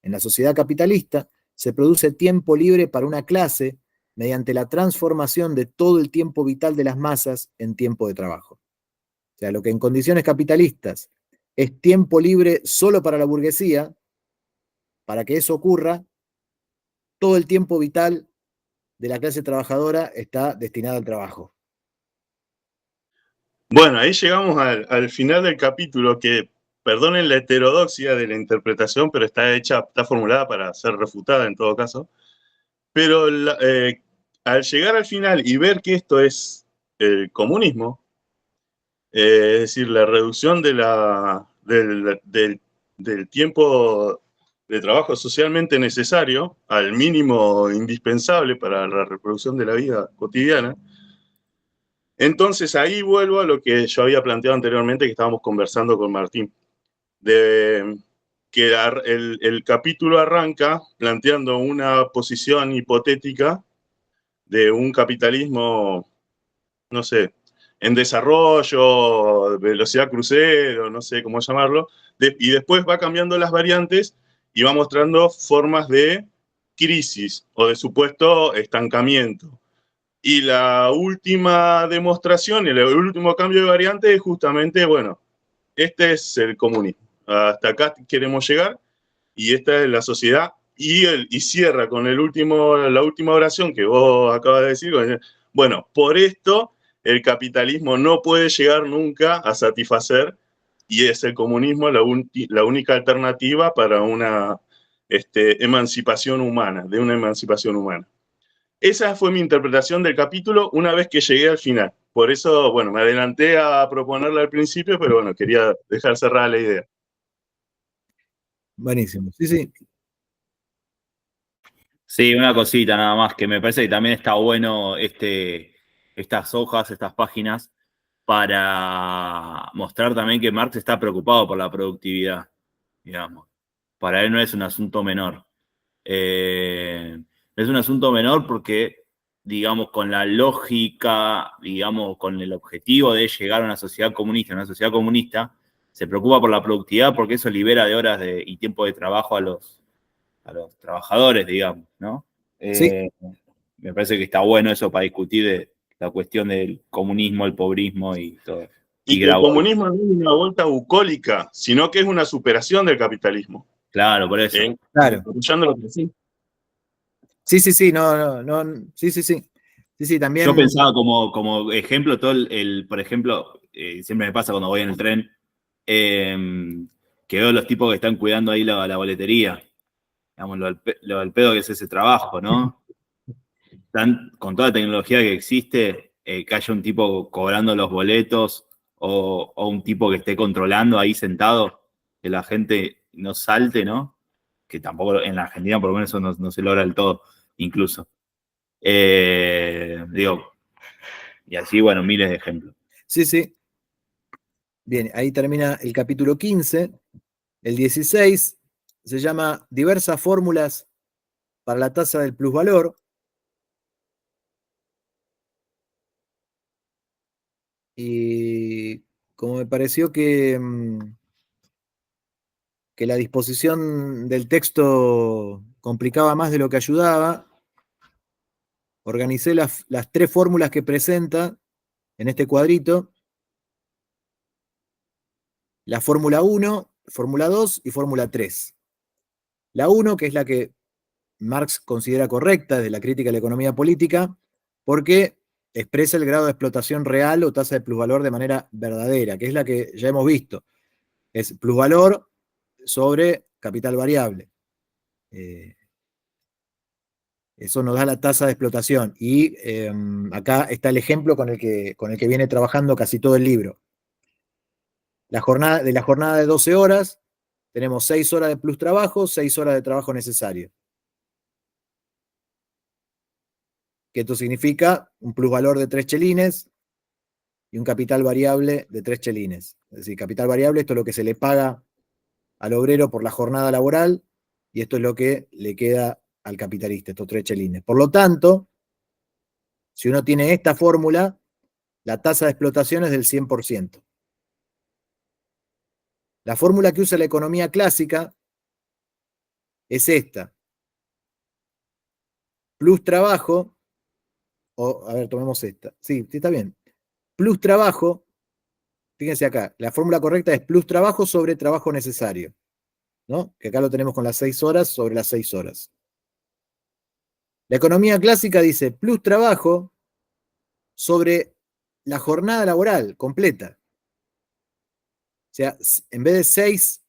En la sociedad capitalista se produce tiempo libre para una clase mediante la transformación de todo el tiempo vital de las masas en tiempo de trabajo. O sea, lo que en condiciones capitalistas es tiempo libre solo para la burguesía, para que eso ocurra, todo el tiempo vital de la clase trabajadora está destinado al trabajo.
Bueno, ahí llegamos al final del capítulo, que perdonen la heterodoxia de la interpretación, pero está formulada para ser refutada en todo caso. Pero al llegar al final y ver que esto es el comunismo, es decir, la reducción del tiempo de trabajo socialmente necesario al mínimo indispensable para la reproducción de la vida cotidiana, entonces ahí vuelvo a lo que yo había planteado anteriormente, que estábamos conversando con Martín, de que el capítulo arranca planteando una posición hipotética de un capitalismo, no sé, en desarrollo, velocidad crucero, no sé cómo llamarlo, y después va cambiando las variantes y va mostrando formas de crisis o de supuesto estancamiento. Y la última demostración, el último cambio de variante es justamente, bueno, este es el comunismo. Hasta acá queremos llegar y esta es la sociedad. Y cierra con la última oración que vos acabas de decir. Bueno, por esto el capitalismo no puede llegar nunca a satisfacer y es el comunismo la única alternativa para una emancipación humana, de una emancipación humana. Esa fue mi interpretación del capítulo una vez que llegué al final. Por eso, bueno, me adelanté a proponerla al principio, pero bueno, quería dejar cerrada la idea.
Buenísimo. Sí, sí.
Sí, una cosita nada más, que me parece que también está bueno estas hojas, estas páginas, para mostrar también que Marx está preocupado por la productividad, digamos. Para él no es un asunto menor. Es un asunto menor porque, digamos, con la lógica, digamos, con el objetivo de llegar a una sociedad comunista, se preocupa por la productividad porque eso libera de horas y tiempo de trabajo a los trabajadores, digamos, ¿no?
Sí.
Me parece que está bueno eso para discutir de la cuestión del comunismo, el pobrismo y todo.
Y que el comunismo no es una vuelta bucólica, sino que es una superación del capitalismo.
Claro, por eso.
Claro.
Sí.
Sí, no, sí. Sí, también.
Yo pensaba como ejemplo, por ejemplo, siempre me pasa cuando voy en el tren, que veo los tipos que están cuidando ahí la boletería. Digamos, lo del pedo que es ese trabajo, ¿no? Con toda la tecnología que existe, que haya un tipo cobrando los boletos o un tipo que esté controlando ahí sentado, que la gente no salte, ¿no? Que tampoco en la Argentina por lo menos eso no se logra del todo, incluso. Digo, y así, bueno, miles de ejemplos.
Sí. Bien, ahí termina el capítulo 15. El 16 se llama Diversas fórmulas para la tasa del plusvalor. Y como me pareció que la disposición del texto complicaba más de lo que ayudaba, organicé las 3 fórmulas que presenta en este cuadrito. La fórmula 1, fórmula 2 y fórmula 3. La 1, que es la que Marx considera correcta desde la crítica a la economía política, porque expresa el grado de explotación real o tasa de plusvalor de manera verdadera, que es la que ya hemos visto. Es plusvalor sobre capital variable. Eso nos da la tasa de explotación. Y acá está el ejemplo con el que viene trabajando casi todo el libro. De la jornada de 12 horas, tenemos 6 horas de plus trabajo, 6 horas de trabajo necesario. Que esto significa un plusvalor de 3 chelines y un capital variable de 3 chelines. Es decir, capital variable, esto es lo que se le paga al obrero por la jornada laboral y esto es lo que le queda al capitalista, estos 3 chelines. Por lo tanto, si uno tiene esta fórmula, la tasa de explotación es del 100%. La fórmula que usa la economía clásica es esta. Plus trabajo, a ver, tomemos esta. Sí, está bien. Plus trabajo, fíjense acá, la fórmula correcta es plus trabajo sobre trabajo necesario, ¿no? Que acá lo tenemos con las 6 horas sobre las 6 horas. La economía clásica dice plus trabajo sobre la jornada laboral completa. O sea, en vez de 6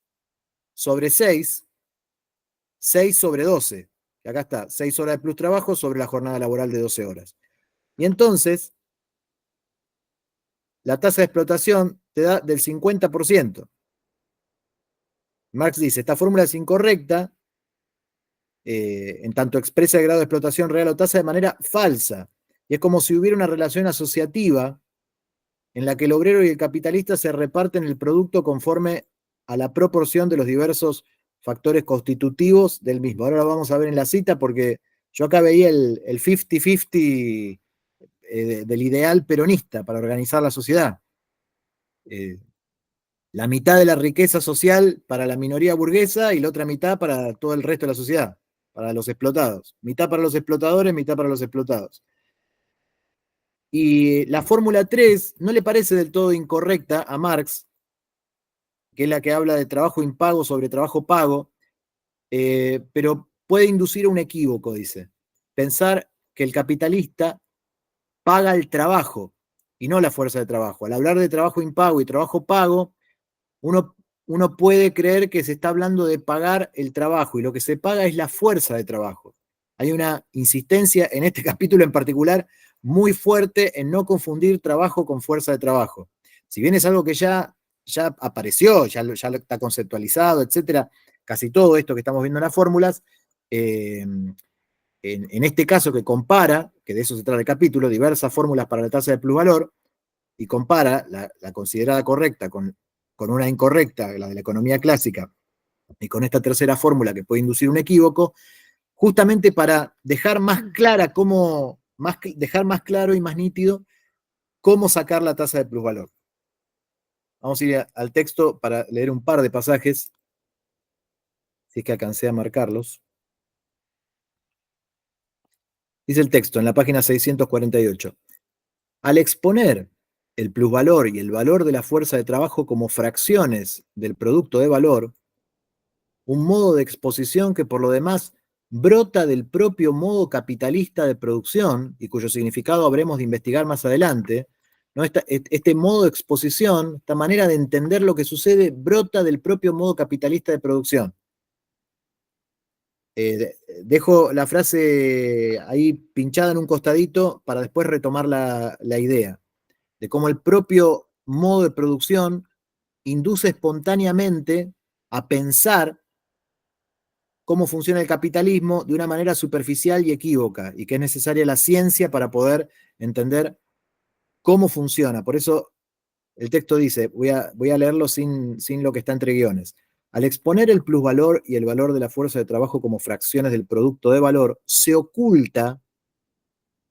sobre 6, 6 sobre 12. Y acá está, 6 horas de plus trabajo sobre la jornada laboral de 12 horas. Y entonces, la tasa de explotación te da del 50%. Marx dice, esta fórmula es incorrecta, en tanto expresa el grado de explotación real o tasa de manera falsa. Y es como si hubiera una relación asociativa en la que el obrero y el capitalista se reparten el producto conforme a la proporción de los diversos factores constitutivos del mismo. Ahora lo vamos a ver en la cita porque yo acá veía el 50-50 del ideal peronista para organizar la sociedad. La mitad de la riqueza social para la minoría burguesa y la otra mitad para todo el resto de la sociedad, para los explotados. Mitad para los explotadores, mitad para los explotados. Y la fórmula 3 no le parece del todo incorrecta a Marx, que es la que habla de trabajo impago sobre trabajo pago, pero puede inducir a un equívoco, dice. Pensar que el capitalista paga el trabajo y no la fuerza de trabajo. Al hablar de trabajo impago y trabajo pago, uno puede creer que se está hablando de pagar el trabajo y lo que se paga es la fuerza de trabajo. Hay una insistencia en este capítulo en particular muy fuerte en no confundir trabajo con fuerza de trabajo. Si bien es algo que ya apareció, ya está conceptualizado, etcétera, casi todo esto que estamos viendo en las fórmulas, en este caso que compara, que de eso se trata el capítulo, diversas fórmulas para la tasa de plusvalor, y compara la considerada correcta con una incorrecta, la de la economía clásica, y con esta tercera fórmula que puede inducir un equívoco, justamente para dejar más clara dejar más claro y más nítido cómo sacar la tasa de plusvalor. Vamos a ir al texto para leer un par de pasajes, si es que alcancé a marcarlos. Dice el texto en la página 648. Al exponer el plusvalor y el valor de la fuerza de trabajo como fracciones del producto de valor, un modo de exposición que por lo demás brota del propio modo capitalista de producción y cuyo significado habremos de investigar más adelante, ¿no? Este modo de exposición, esta manera de entender lo que sucede, brota del propio modo capitalista de producción. Dejo la frase ahí pinchada en un costadito para después retomar la idea de cómo el propio modo de producción induce espontáneamente a pensar cómo funciona el capitalismo de una manera superficial y equívoca, y que es necesaria la ciencia para poder entender cómo funciona. Por eso el texto dice, voy a leerlo sin lo que está entre guiones. Al exponer el plusvalor y el valor de la fuerza de trabajo como fracciones del producto de valor, se oculta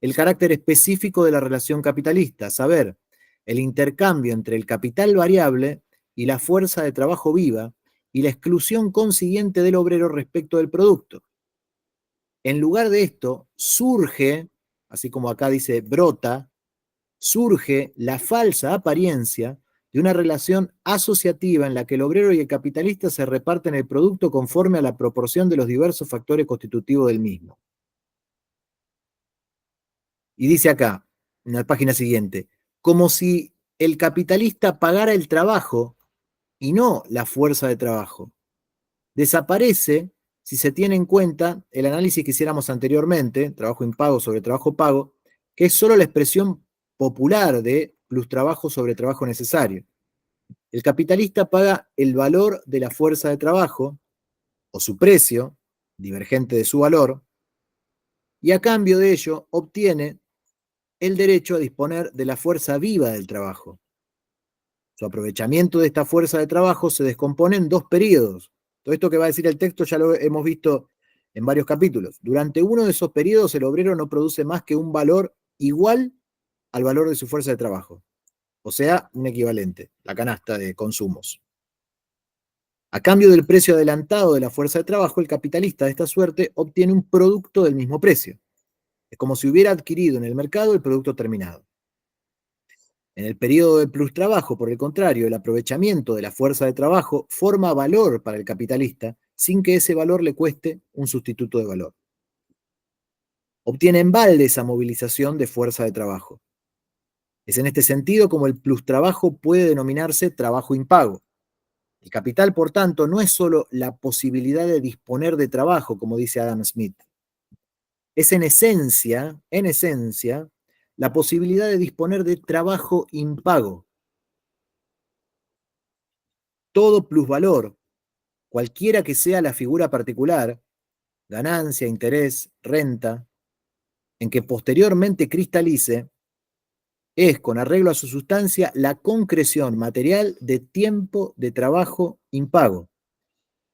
el carácter específico de la relación capitalista, a saber, el intercambio entre el capital variable y la fuerza de trabajo viva, y la exclusión consiguiente del obrero respecto del producto. En lugar de esto, surge, así como acá dice brota, surge la falsa apariencia de una relación asociativa en la que el obrero y el capitalista se reparten el producto conforme a la proporción de los diversos factores constitutivos del mismo. Y dice acá, en la página siguiente, como si el capitalista pagara el trabajo y no la fuerza de trabajo. Desaparece si se tiene en cuenta el análisis que hiciéramos anteriormente, trabajo impago sobre trabajo pago, que es solo la expresión popular de plus trabajo sobre trabajo necesario. El capitalista paga el valor de la fuerza de trabajo, o su precio, divergente de su valor, y a cambio de ello obtiene el derecho a disponer de la fuerza viva del trabajo. Su aprovechamiento de esta fuerza de trabajo se descompone en dos periodos. Todo esto que va a decir el texto ya lo hemos visto en varios capítulos. Durante uno de esos periodos el obrero no produce más que un valor igual al valor de su fuerza de trabajo. O sea, un equivalente, la canasta de consumos. A cambio del precio adelantado de la fuerza de trabajo, el capitalista de esta suerte obtiene un producto del mismo precio. Es como si hubiera adquirido en el mercado el producto terminado. En el periodo de plus trabajo, por el contrario, el aprovechamiento de la fuerza de trabajo forma valor para el capitalista sin que ese valor le cueste un sustituto de valor. Obtiene en balde esa movilización de fuerza de trabajo. Es en este sentido como el plus trabajo puede denominarse trabajo impago. El capital, por tanto, no es solo la posibilidad de disponer de trabajo, como dice Adam Smith. Es en esencia, la posibilidad de disponer de trabajo impago. Todo plusvalor, cualquiera que sea la figura particular, ganancia, interés, renta, en que posteriormente cristalice, es, con arreglo a su sustancia, la concreción material de tiempo de trabajo impago.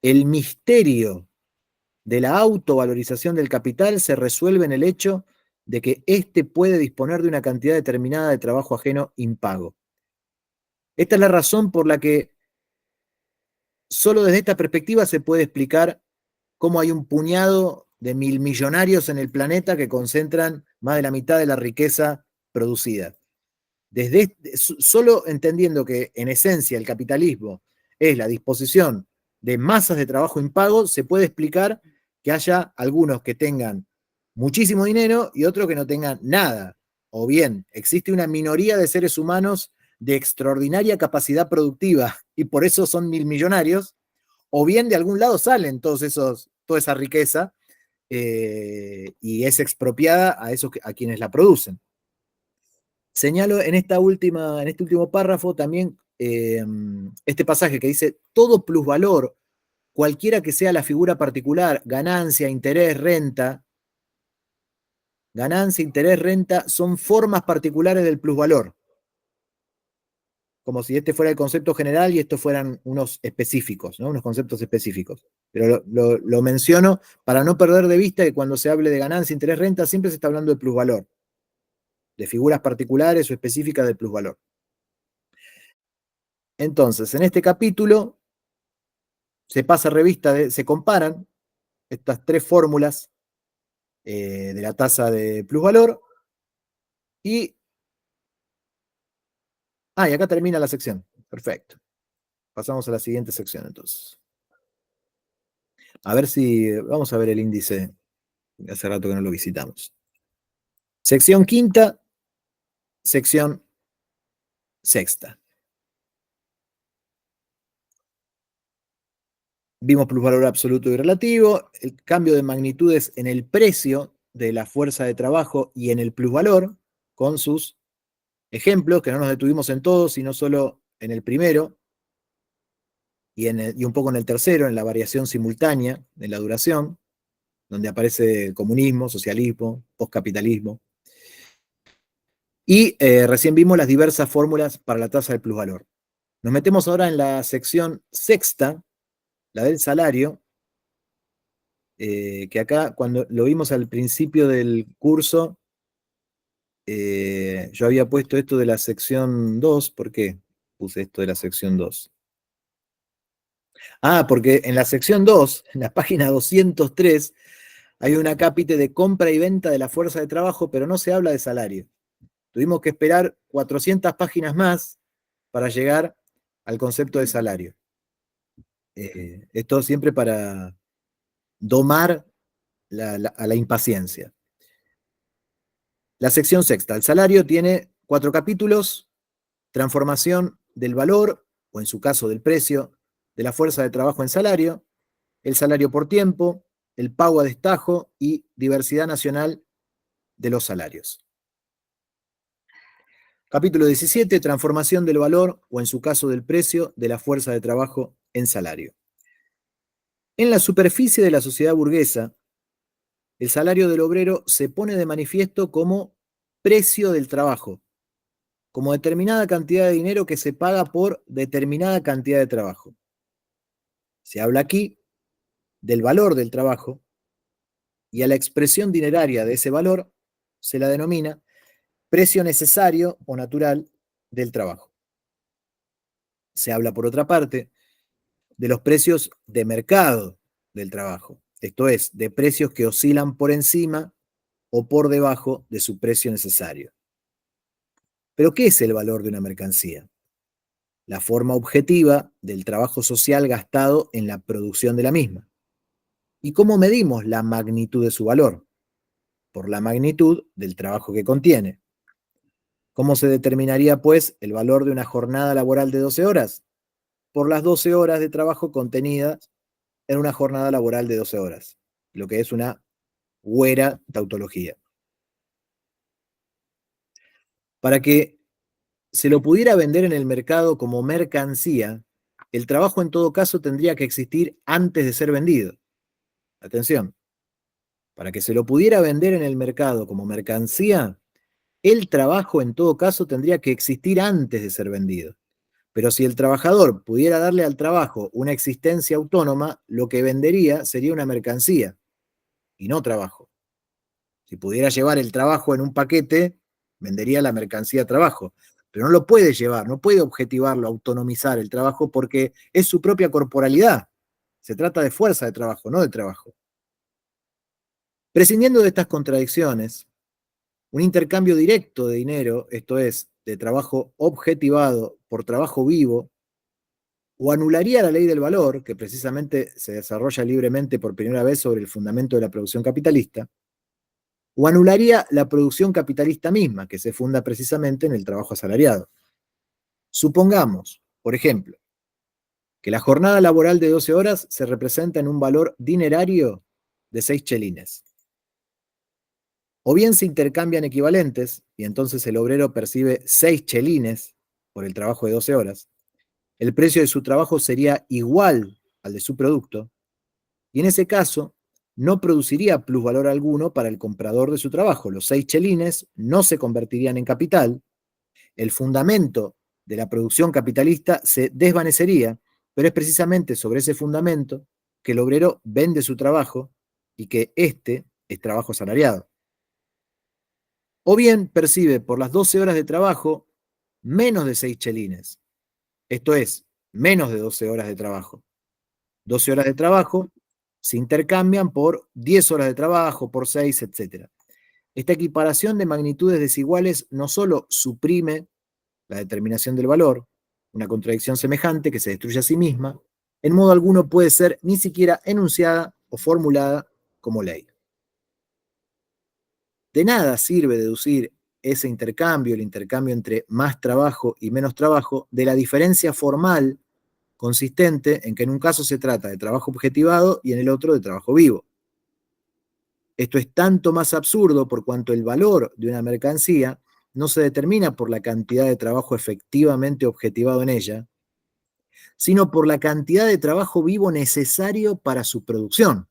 El misterio de la autovalorización del capital se resuelve en el hecho de que éste puede disponer de una cantidad determinada de trabajo ajeno impago. Esta es la razón por la que solo desde esta perspectiva se puede explicar cómo hay un puñado de milmillonarios en el planeta que concentran más de la mitad de la riqueza producida. Solo entendiendo que en esencia el capitalismo es la disposición de masas de trabajo impago, se puede explicar que haya algunos que tengan muchísimo dinero y otros que no tengan nada. O bien, existe una minoría de seres humanos de extraordinaria capacidad productiva y por eso son milmillonarios, o bien de algún lado salen toda esa riqueza y es expropiada a quienes la producen. Señalo en este último párrafo también este pasaje que dice: todo plusvalor, cualquiera que sea la figura particular, ganancia, interés, renta, son formas particulares del plusvalor. Como si este fuera el concepto general y estos fueran unos específicos, ¿no? Unos conceptos específicos. Pero lo menciono para no perder de vista que cuando se hable de ganancia, interés, renta, siempre se está hablando de plusvalor, de figuras particulares o específicas del plusvalor. Entonces, en este capítulo se pasa revista, se comparan estas tres fórmulas de la tasa de plusvalor y acá termina la sección. Perfecto. Pasamos a la siguiente sección entonces. Vamos a ver el índice. Hace rato que no lo visitamos. Sección quinta, sección sexta. Vimos plusvalor absoluto y relativo, el cambio de magnitudes en el precio de la fuerza de trabajo y en el plusvalor, con sus ejemplos, que no nos detuvimos en todos, sino solo en el primero y un poco en el tercero, en la variación simultánea de la duración, donde aparece comunismo, socialismo, postcapitalismo. Y recién vimos las diversas fórmulas para la tasa del plusvalor. Nos metemos ahora en la sección sexta, la del salario, que acá cuando lo vimos al principio del curso, yo había puesto esto de la sección 2. ¿Por qué puse esto de la sección 2? Porque en la sección 2, en la página 203, hay un acápite de compra y venta de la fuerza de trabajo, pero no se habla de salario. Tuvimos que esperar 400 páginas más para llegar al concepto de salario. Esto siempre para domar a la impaciencia. La sección sexta, el salario, tiene 4 capítulos: transformación del valor, o en su caso del precio, de la fuerza de trabajo en salario, el salario por tiempo, el pago a destajo y diversidad nacional de los salarios. Capítulo 17, transformación del valor, o en su caso del precio, de la fuerza de trabajo en salario. En la superficie de la sociedad burguesa, el salario del obrero se pone de manifiesto como precio del trabajo, como determinada cantidad de dinero que se paga por determinada cantidad de trabajo. Se habla aquí del valor del trabajo y a la expresión dineraria de ese valor se la denomina precio necesario o natural del trabajo. Se habla, por otra parte, de los precios de mercado del trabajo, esto es, de precios que oscilan por encima o por debajo de su precio necesario. ¿Pero qué es el valor de una mercancía? La forma objetiva del trabajo social gastado en la producción de la misma. ¿Y cómo medimos la magnitud de su valor? Por la magnitud del trabajo que contiene. ¿Cómo se determinaría, pues, el valor de una jornada laboral de 12 horas? Por las 12 horas de trabajo contenidas en una jornada laboral de 12 horas, lo que es una huera tautología. Para que se lo pudiera vender en el mercado como mercancía, el trabajo en todo caso tendría que existir antes de ser vendido. Atención, para que se lo pudiera vender en el mercado como mercancía, el trabajo en todo caso tendría que existir antes de ser vendido. Pero si el trabajador pudiera darle al trabajo una existencia autónoma, lo que vendería sería una mercancía y no trabajo. Si pudiera llevar el trabajo en un paquete, vendería la mercancía trabajo. Pero no lo puede llevar, no puede objetivarlo, autonomizar el trabajo porque es su propia corporalidad. Se trata de fuerza de trabajo, no de trabajo. Prescindiendo de estas contradicciones, un intercambio directo de dinero, esto es, de trabajo objetivado por trabajo vivo, o anularía la ley del valor, que precisamente se desarrolla libremente por primera vez sobre el fundamento de la producción capitalista, o anularía la producción capitalista misma, que se funda precisamente en el trabajo asalariado. Supongamos, por ejemplo, que la jornada laboral de 12 horas se representa en un valor dinerario de 6 chelines. O bien se intercambian equivalentes, y entonces el obrero percibe 6 chelines por el trabajo de 12 horas, el precio de su trabajo sería igual al de su producto, y en ese caso no produciría plusvalor alguno para el comprador de su trabajo. Los 6 chelines no se convertirían en capital, el fundamento de la producción capitalista se desvanecería, pero es precisamente sobre ese fundamento que el obrero vende su trabajo y que este es trabajo asalariado. O bien percibe por las 12 horas de trabajo menos de 6 chelines, esto es, menos de 12 horas de trabajo. 12 horas de trabajo se intercambian por 10 horas de trabajo, por 6, etc. Esta equiparación de magnitudes desiguales no solo suprime la determinación del valor, una contradicción semejante que se destruye a sí misma, en modo alguno puede ser ni siquiera enunciada o formulada como ley. De nada sirve deducir ese intercambio, el intercambio entre más trabajo y menos trabajo, de la diferencia formal consistente en que en un caso se trata de trabajo objetivado y en el otro de trabajo vivo. Esto es tanto más absurdo por cuanto el valor de una mercancía no se determina por la cantidad de trabajo efectivamente objetivado en ella, sino por la cantidad de trabajo vivo necesario para su producción.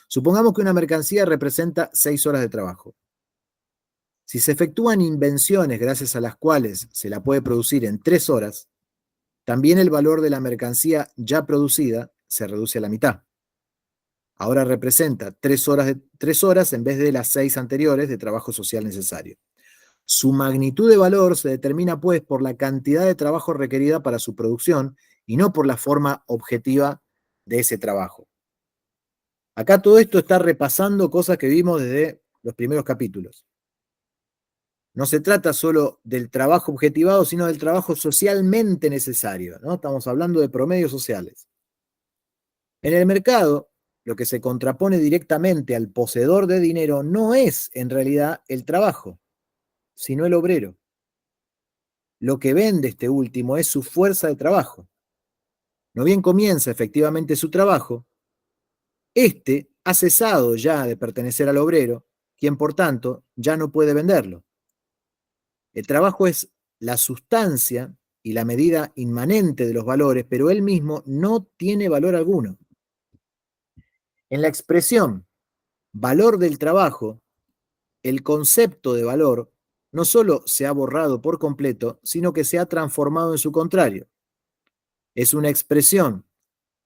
Supongamos que una mercancía representa 6 horas de trabajo. Si se efectúan invenciones gracias a las cuales se la puede producir en 3 horas, también el valor de la mercancía ya producida se reduce a la mitad. Ahora representa 3 horas en vez de las 6 anteriores de trabajo social necesario. Su magnitud de valor se determina, pues, por la cantidad de trabajo requerida para su producción y no por la forma objetiva de ese trabajo. Acá todo esto está repasando cosas que vimos desde los primeros capítulos. No se trata solo del trabajo objetivado, sino del trabajo socialmente necesario, ¿no? Estamos hablando de promedios sociales. En el mercado, lo que se contrapone directamente al poseedor de dinero no es, en realidad, el trabajo, sino el obrero. Lo que vende este último es su fuerza de trabajo. No bien comienza efectivamente su trabajo, este ha cesado ya de pertenecer al obrero, quien por tanto ya no puede venderlo. El trabajo es la sustancia y la medida inmanente de los valores, pero él mismo no tiene valor alguno. En la expresión valor del trabajo, el concepto de valor no solo se ha borrado por completo, sino que se ha transformado en su contrario. Es una expresión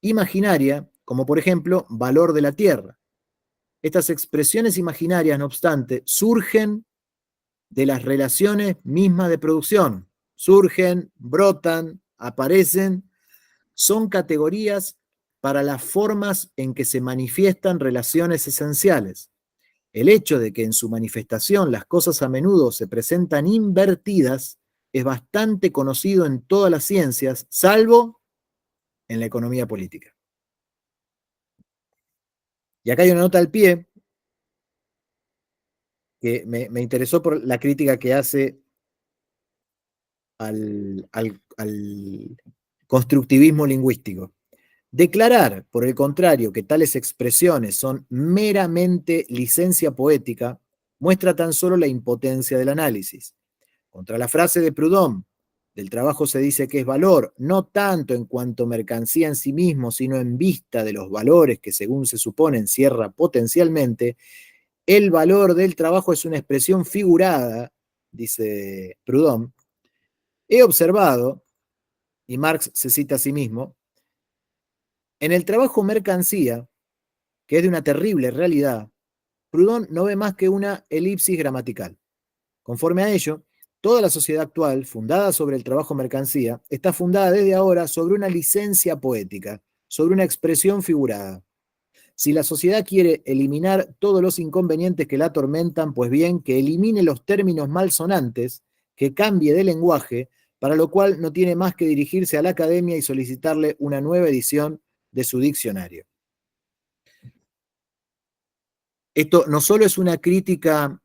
imaginaria, como por ejemplo valor de la tierra. Estas expresiones imaginarias, no obstante, surgen de las relaciones mismas de producción. Surgen, brotan, aparecen, son categorías para las formas en que se manifiestan relaciones esenciales. El hecho de que en su manifestación las cosas a menudo se presentan invertidas es bastante conocido en todas las ciencias, salvo en la economía política. Y acá hay una nota al pie que me interesó por la crítica que hace al constructivismo lingüístico. Declarar, por el contrario, que tales expresiones son meramente licencia poética, muestra tan solo la impotencia del análisis. Contra la frase de Proudhon, del trabajo se dice que es valor, no tanto en cuanto mercancía en sí mismo, sino en vista de los valores que según se supone encierra potencialmente, el valor del trabajo es una expresión figurada, dice Proudhon. He observado, y Marx se cita a sí mismo, en el trabajo mercancía, que es de una terrible realidad, Proudhon no ve más que una elipsis gramatical. Conforme a ello, toda la sociedad actual, fundada sobre el trabajo mercancía, está fundada desde ahora sobre una licencia poética, sobre una expresión figurada. Si la sociedad quiere eliminar todos los inconvenientes que la atormentan, pues bien, que elimine los términos malsonantes, que cambie de lenguaje, para lo cual no tiene más que dirigirse a la academia y solicitarle una nueva edición de su diccionario. Esto no solo es una crítica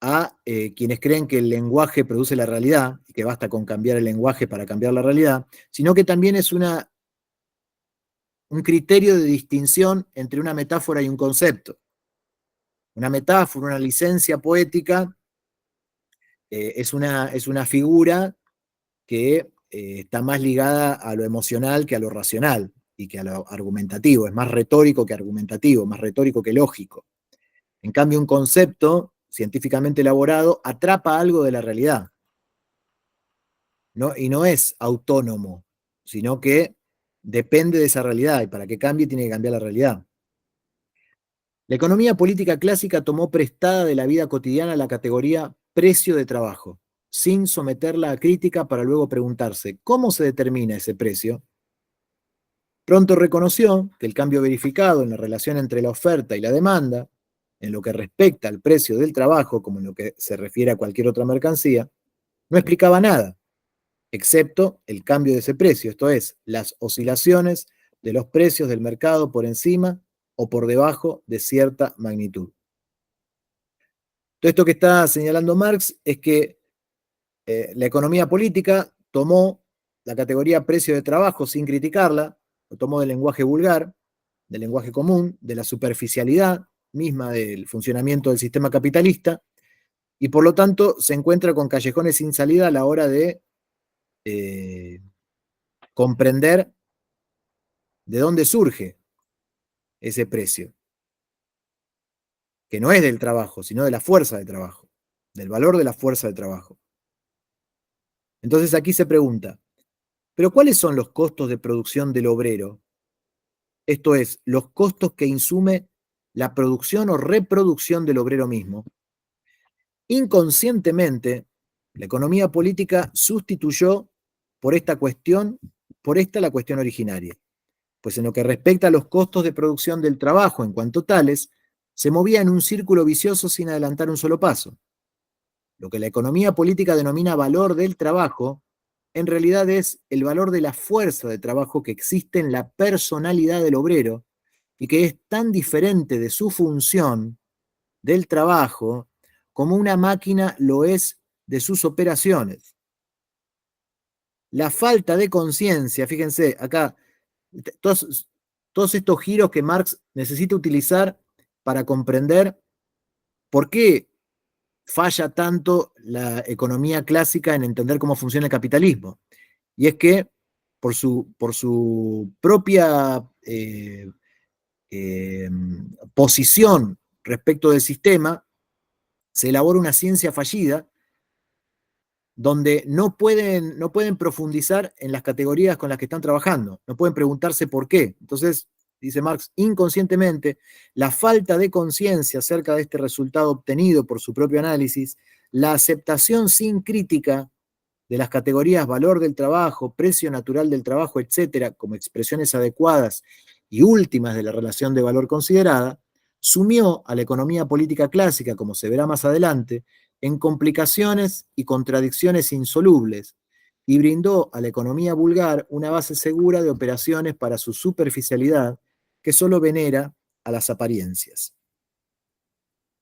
a quienes creen que el lenguaje produce la realidad y que basta con cambiar el lenguaje para cambiar la realidad, sino que también es un criterio de distinción entre una metáfora y un concepto. Una metáfora, una licencia poética, es una figura que está más ligada a lo emocional que a lo racional y que a lo argumentativo. Es más retórico que argumentativo, más retórico que lógico. En cambio, un concepto científicamente elaborado atrapa algo de la realidad, ¿no? Y no es autónomo, sino que depende de esa realidad, y para que cambie tiene que cambiar la realidad. La economía política clásica tomó prestada de la vida cotidiana la categoría precio de trabajo, sin someterla a crítica para luego preguntarse ¿cómo se determina ese precio? Pronto reconoció que el cambio verificado en la relación entre la oferta y la demanda, en lo que respecta al precio del trabajo, como en lo que se refiere a cualquier otra mercancía, no explicaba nada, excepto el cambio de ese precio, esto es, las oscilaciones de los precios del mercado por encima o por debajo de cierta magnitud. Todo esto que está señalando Marx es que la economía política tomó la categoría precio de trabajo sin criticarla, lo tomó del lenguaje vulgar, del lenguaje común, de la superficialidad misma del funcionamiento del sistema capitalista, y por lo tanto se encuentra con callejones sin salida a la hora de comprender de dónde surge ese precio, que no es del trabajo, sino de la fuerza de trabajo, del valor de la fuerza de trabajo. Entonces aquí se pregunta, ¿pero cuáles son los costos de producción del obrero? Esto es, los costos que insume la producción o reproducción del obrero mismo. Inconscientemente, la economía política sustituyó por esta la cuestión originaria, pues en lo que respecta a los costos de producción del trabajo en cuanto tales, se movía en un círculo vicioso sin adelantar un solo paso. Lo que la economía política denomina valor del trabajo, en realidad es el valor de la fuerza de trabajo que existe en la personalidad del obrero y que es tan diferente de su función del trabajo como una máquina lo es de sus operaciones. La falta de conciencia, fíjense, acá, todos estos giros que Marx necesita utilizar para comprender por qué falla tanto la economía clásica en entender cómo funciona el capitalismo. Y es que por su propia posición respecto del sistema, se elabora una ciencia fallida donde no pueden profundizar en las categorías con las que están trabajando, no pueden preguntarse por qué. Entonces, dice Marx, inconscientemente, la falta de conciencia acerca de este resultado obtenido por su propio análisis, la aceptación sin crítica de las categorías valor del trabajo, precio natural del trabajo, etcétera, como expresiones adecuadas y últimas de la relación de valor considerada, sumió a la economía política clásica, como se verá más adelante, en complicaciones y contradicciones insolubles, y brindó a la economía vulgar una base segura de operaciones para su superficialidad, que solo venera a las apariencias.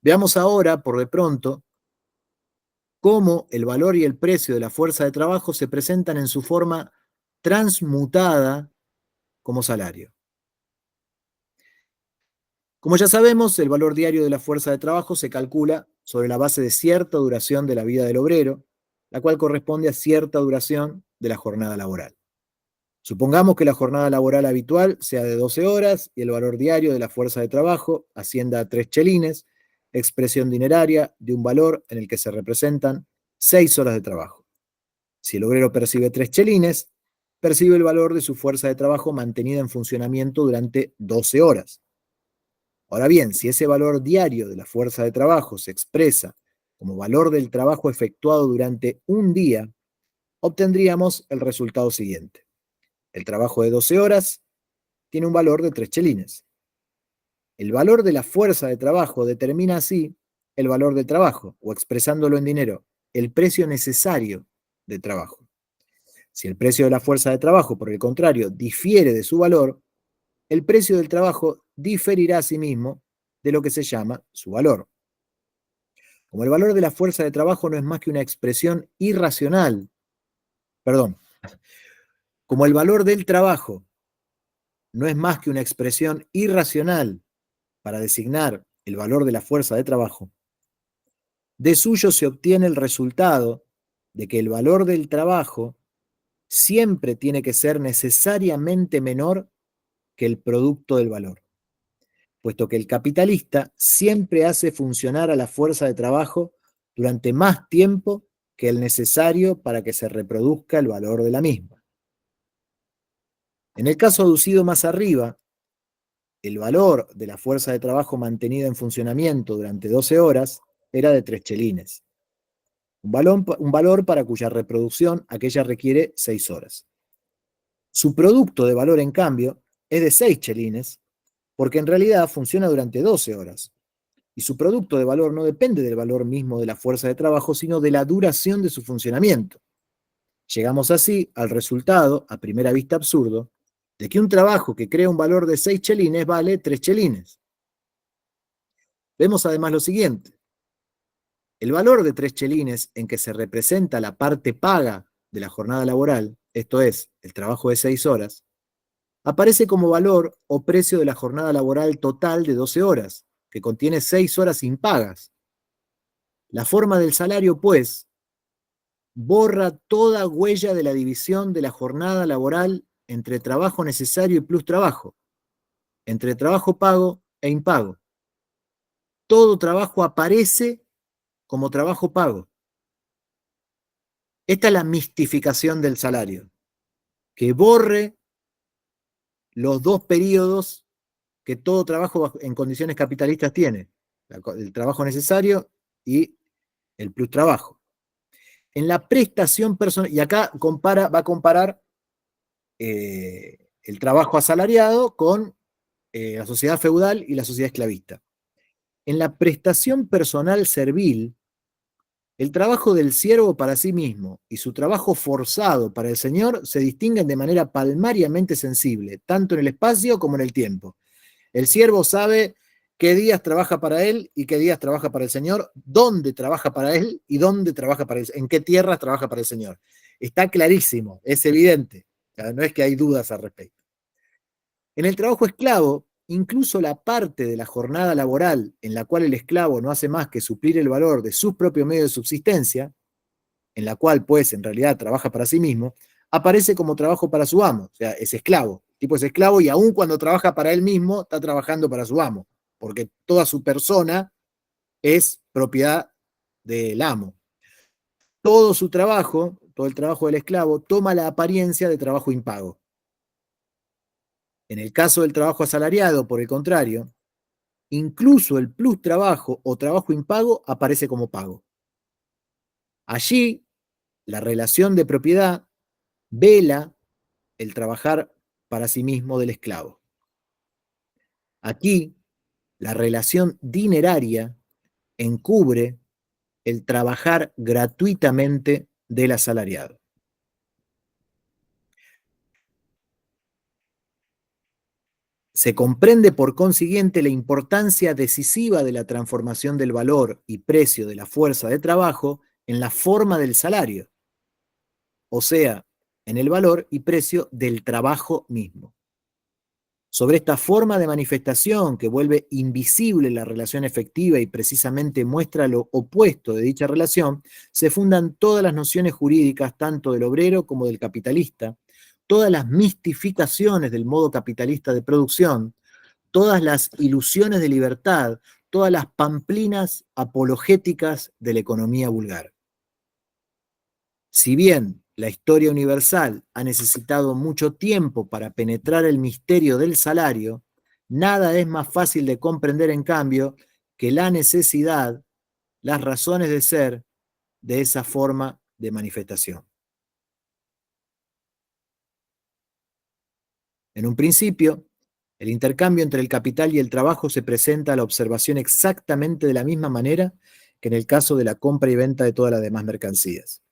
Veamos ahora, por de pronto, cómo el valor y el precio de la fuerza de trabajo se presentan en su forma transmutada como salario. Como ya sabemos, el valor diario de la fuerza de trabajo se calcula sobre la base de cierta duración de la vida del obrero, la cual corresponde a cierta duración de la jornada laboral. Supongamos que la jornada laboral habitual sea de 12 horas y el valor diario de la fuerza de trabajo ascienda a 3 chelines, expresión dineraria de un valor en el que se representan 6 horas de trabajo. Si el obrero percibe 3 chelines, percibe el valor de su fuerza de trabajo mantenida en funcionamiento durante 12 horas. Ahora bien, si ese valor diario de la fuerza de trabajo se expresa como valor del trabajo efectuado durante un día, obtendríamos el resultado siguiente. El trabajo de 12 horas tiene un valor de 3 chelines. El valor de la fuerza de trabajo determina así el valor del trabajo, o expresándolo en dinero, el precio necesario de trabajo. Si el precio de la fuerza de trabajo, por el contrario, difiere de su valor, el precio del trabajo diferirá asimismo de lo que se llama su valor. Como el valor de la fuerza de trabajo no es más que una expresión irracional, perdón, como el valor del trabajo no es más que una expresión irracional para designar el valor de la fuerza de trabajo, de suyo se obtiene el resultado de que el valor del trabajo siempre tiene que ser necesariamente menor que el producto del valor, puesto que el capitalista siempre hace funcionar a la fuerza de trabajo durante más tiempo que el necesario para que se reproduzca el valor de la misma. En el caso aducido más arriba, el valor de la fuerza de trabajo mantenida en funcionamiento durante 12 horas era de 3 chelines, un valor para cuya reproducción aquella requiere 6 horas. Su producto de valor, en cambio, es de 6 chelines, porque en realidad funciona durante 12 horas. Y su producto de valor no depende del valor mismo de la fuerza de trabajo, sino de la duración de su funcionamiento. Llegamos así al resultado, a primera vista absurdo, de que un trabajo que crea un valor de 6 chelines vale 3 chelines. Vemos además lo siguiente. El valor de 3 chelines en que se representa la parte paga de la jornada laboral, esto es, el trabajo de 6 horas, aparece como valor o precio de la jornada laboral total de 12 horas, que contiene 6 horas impagas. La forma del salario, pues, borra toda huella de la división de la jornada laboral entre trabajo necesario y plus trabajo, entre trabajo pago e impago. Todo trabajo aparece como trabajo pago. Esta es la mistificación del salario, que borre los dos periodos que todo trabajo en condiciones capitalistas tiene, el trabajo necesario y el plus trabajo. En la prestación personal, y acá va a comparar el trabajo asalariado con la sociedad feudal y la sociedad esclavista. En la prestación personal servil, el trabajo del siervo para sí mismo y su trabajo forzado para el señor se distinguen de manera palmariamente sensible, tanto en el espacio como en el tiempo. El siervo sabe qué días trabaja para él y qué días trabaja para el señor, dónde trabaja para él y dónde trabaja para él, en qué tierras trabaja para el señor. Está clarísimo, es evidente. No es que hay dudas al respecto. En el trabajo esclavo, incluso la parte de la jornada laboral en la cual el esclavo no hace más que suplir el valor de sus propios medios de subsistencia, en la cual pues en realidad trabaja para sí mismo, aparece como trabajo para su amo, o sea, es esclavo. El tipo es esclavo y aun cuando trabaja para él mismo, está trabajando para su amo, porque toda su persona es propiedad del amo. Todo su trabajo, todo el trabajo del esclavo, toma la apariencia de trabajo impago. En el caso del trabajo asalariado, por el contrario, incluso el plus trabajo o trabajo impago aparece como pago. Allí, la relación de propiedad vela el trabajar para sí mismo del esclavo. Aquí, la relación dineraria encubre el trabajar gratuitamente del asalariado. Se comprende por consiguiente la importancia decisiva de la transformación del valor y precio de la fuerza de trabajo en la forma del salario, o sea, en el valor y precio del trabajo mismo. Sobre esta forma de manifestación que vuelve invisible la relación efectiva y precisamente muestra lo opuesto de dicha relación, se fundan todas las nociones jurídicas tanto del obrero como del capitalista, todas las mistificaciones del modo capitalista de producción, todas las ilusiones de libertad, todas las pamplinas apologéticas de la economía vulgar. Si bien la historia universal ha necesitado mucho tiempo para penetrar el misterio del salario, Nada es más fácil de comprender, en cambio, que la necesidad, las razones de ser de esa forma de manifestación. En un principio, el intercambio entre el capital y el trabajo se presenta a la observación exactamente de la misma manera que en el caso de la compra y venta de todas las demás mercancías.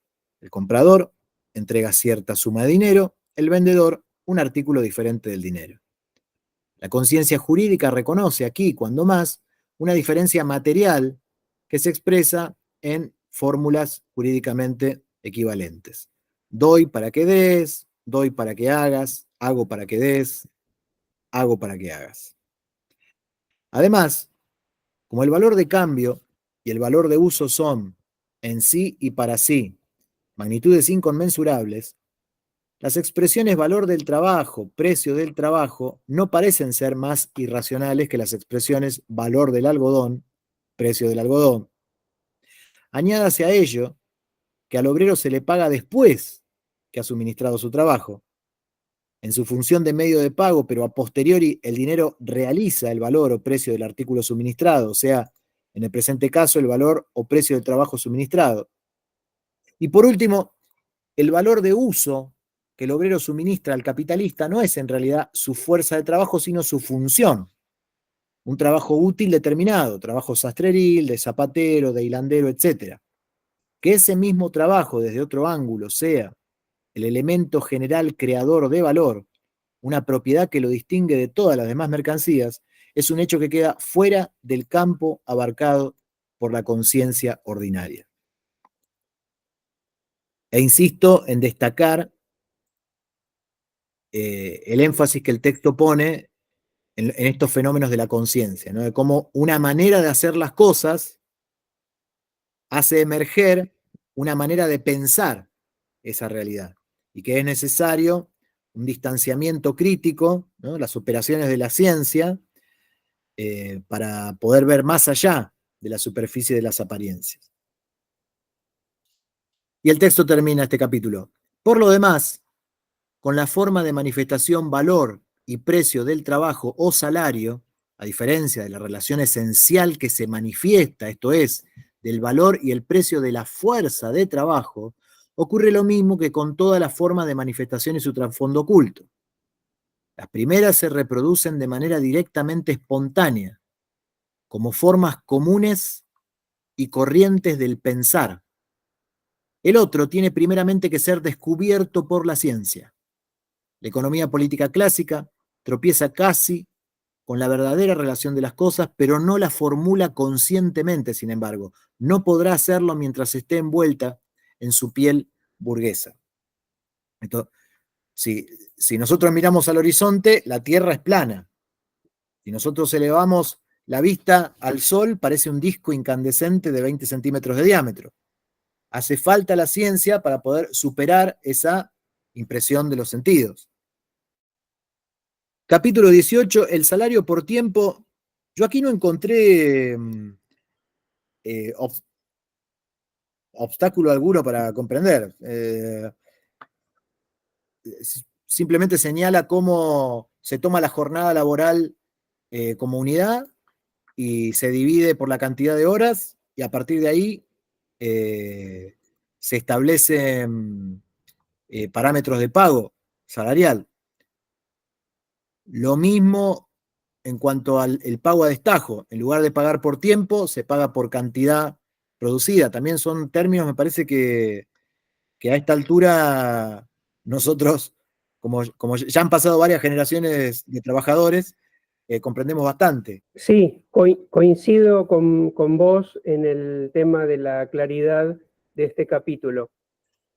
El comprador entrega cierta suma de dinero, el vendedor un artículo diferente del dinero. La conciencia jurídica reconoce aquí, cuando más, una diferencia material que se expresa en fórmulas jurídicamente equivalentes. Doy para que des, doy para que hagas, hago para que des, hago para que hagas. Además, como el valor de cambio y el valor de uso son, en sí y para sí, magnitudes inconmensurables, las expresiones valor del trabajo, precio del trabajo, no parecen ser más irracionales que las expresiones valor del algodón, precio del algodón. Añádase a ello que al obrero se le paga después que ha suministrado su trabajo. En su función de medio de pago, pero a posteriori el dinero realiza el valor o precio del artículo suministrado, o sea, en el presente caso, el valor o precio del trabajo suministrado. Y por último, el valor de uso que el obrero suministra al capitalista no es en realidad su fuerza de trabajo, sino su función. Un trabajo útil determinado, trabajo sastreril, de zapatero, de hilandero, etc. Que ese mismo trabajo, desde otro ángulo, sea el elemento general creador de valor, una propiedad que lo distingue de todas las demás mercancías, es un hecho que queda fuera del campo abarcado por la conciencia ordinaria. E insisto en destacar el énfasis que el texto pone en estos fenómenos de la conciencia, ¿no? De cómo una manera de hacer las cosas hace emerger una manera de pensar esa realidad, y que es necesario un distanciamiento crítico, ¿no? Las operaciones de la ciencia, para poder ver más allá de la superficie de las apariencias. Y el texto termina este capítulo. Por lo demás, con la forma de manifestación valor y precio del trabajo o salario, a diferencia de la relación esencial que se manifiesta, esto es, del valor y el precio de la fuerza de trabajo, ocurre lo mismo que con todas las formas de manifestación y su trasfondo oculto. Las primeras se reproducen de manera directamente espontánea, como formas comunes y corrientes del pensar. El otro tiene primeramente que ser descubierto por la ciencia. La economía política clásica tropieza casi con la verdadera relación de las cosas, pero no la formula conscientemente, sin embargo. No podrá hacerlo mientras esté envuelta en su piel burguesa. Entonces, si nosotros miramos al horizonte, la Tierra es plana. Si nosotros elevamos la vista al Sol, parece un disco incandescente de 20 centímetros de diámetro. Hace falta la ciencia para poder superar esa impresión de los sentidos. Capítulo 18, el salario por tiempo. Yo aquí no encontré obstáculo alguno para comprender. Simplemente señala cómo se toma la jornada laboral como unidad y se divide por la cantidad de horas, y a partir de ahí se establecen parámetros de pago salarial. Lo mismo en cuanto al pago a destajo. En lugar de pagar por tiempo, se paga por cantidad producida. También son términos, me parece que a esta altura nosotros, como ya han pasado varias generaciones de trabajadores, comprendemos bastante.
Sí, coincido con vos en el tema de la claridad de este capítulo,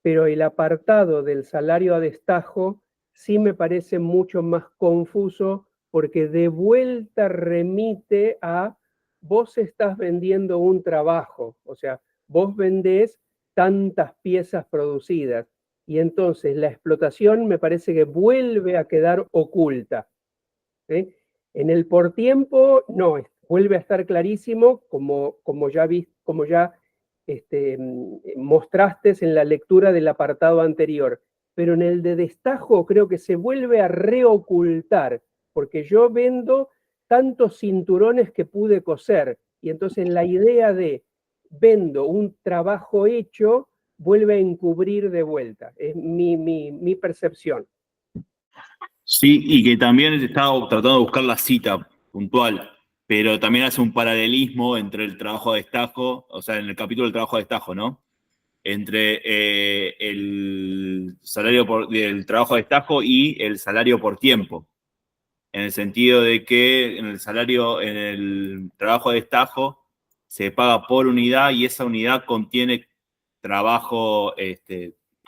pero el apartado del salario a destajo sí me parece mucho más confuso, porque de vuelta remite a vos estás vendiendo un trabajo, o sea, vos vendés tantas piezas producidas, y entonces la explotación me parece que vuelve a quedar oculta, ¿sí? En el por tiempo, no, vuelve a estar clarísimo, como ya mostraste en la lectura del apartado anterior, pero en el de destajo creo que se vuelve a reocultar, porque yo vendo tantos cinturones que pude coser. Y entonces la idea de vendo un trabajo hecho vuelve a encubrir de vuelta. Es mi percepción.
Sí, y que también estaba tratando de buscar la cita puntual, pero también hace un paralelismo entre el trabajo a destajo, o sea, en el capítulo del trabajo a destajo, ¿no? Entre el salario del trabajo a destajo y el salario por tiempo. En el sentido de que en el trabajo a destajo se paga por unidad y esa unidad contiene trabajo,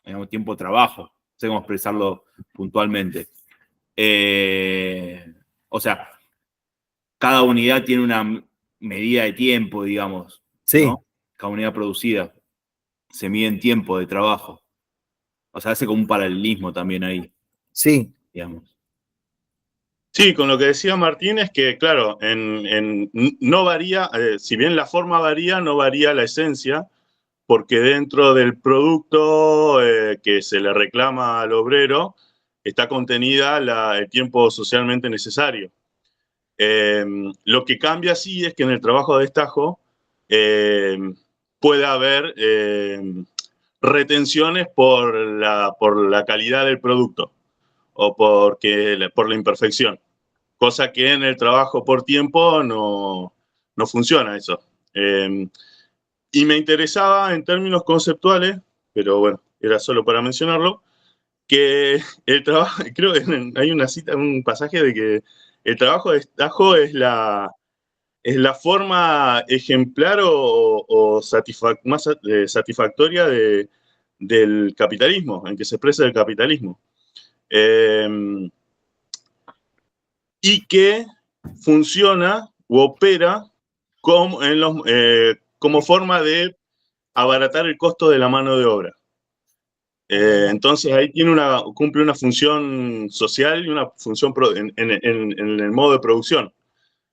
digamos, tiempo de trabajo. No sé cómo expresarlo puntualmente. O sea, cada unidad tiene una medida de tiempo, digamos,
Sí,
¿no? Cada unidad producida se mide en tiempo de trabajo. O sea, hace como un paralelismo también ahí,
sí,
digamos.
Sí, con lo que decía Martín es que, claro, no varía, si bien la forma varía, no varía la esencia, porque dentro del producto que se le reclama al obrero está contenida el tiempo socialmente necesario. Lo que cambia sí es que en el trabajo de destajo puede haber retenciones por la calidad del producto o por la imperfección, cosa que en el trabajo por tiempo no funciona eso. Y me interesaba en términos conceptuales, pero bueno, era solo para mencionarlo, que el trabajo, creo que hay una cita, un pasaje de que el trabajo de destajo es la forma ejemplar o más satisfactoria del capitalismo, en que se expresa el capitalismo. Y que funciona u opera como forma de abaratar el costo de la mano de obra. Entonces ahí cumple una función social y una función en el modo de producción.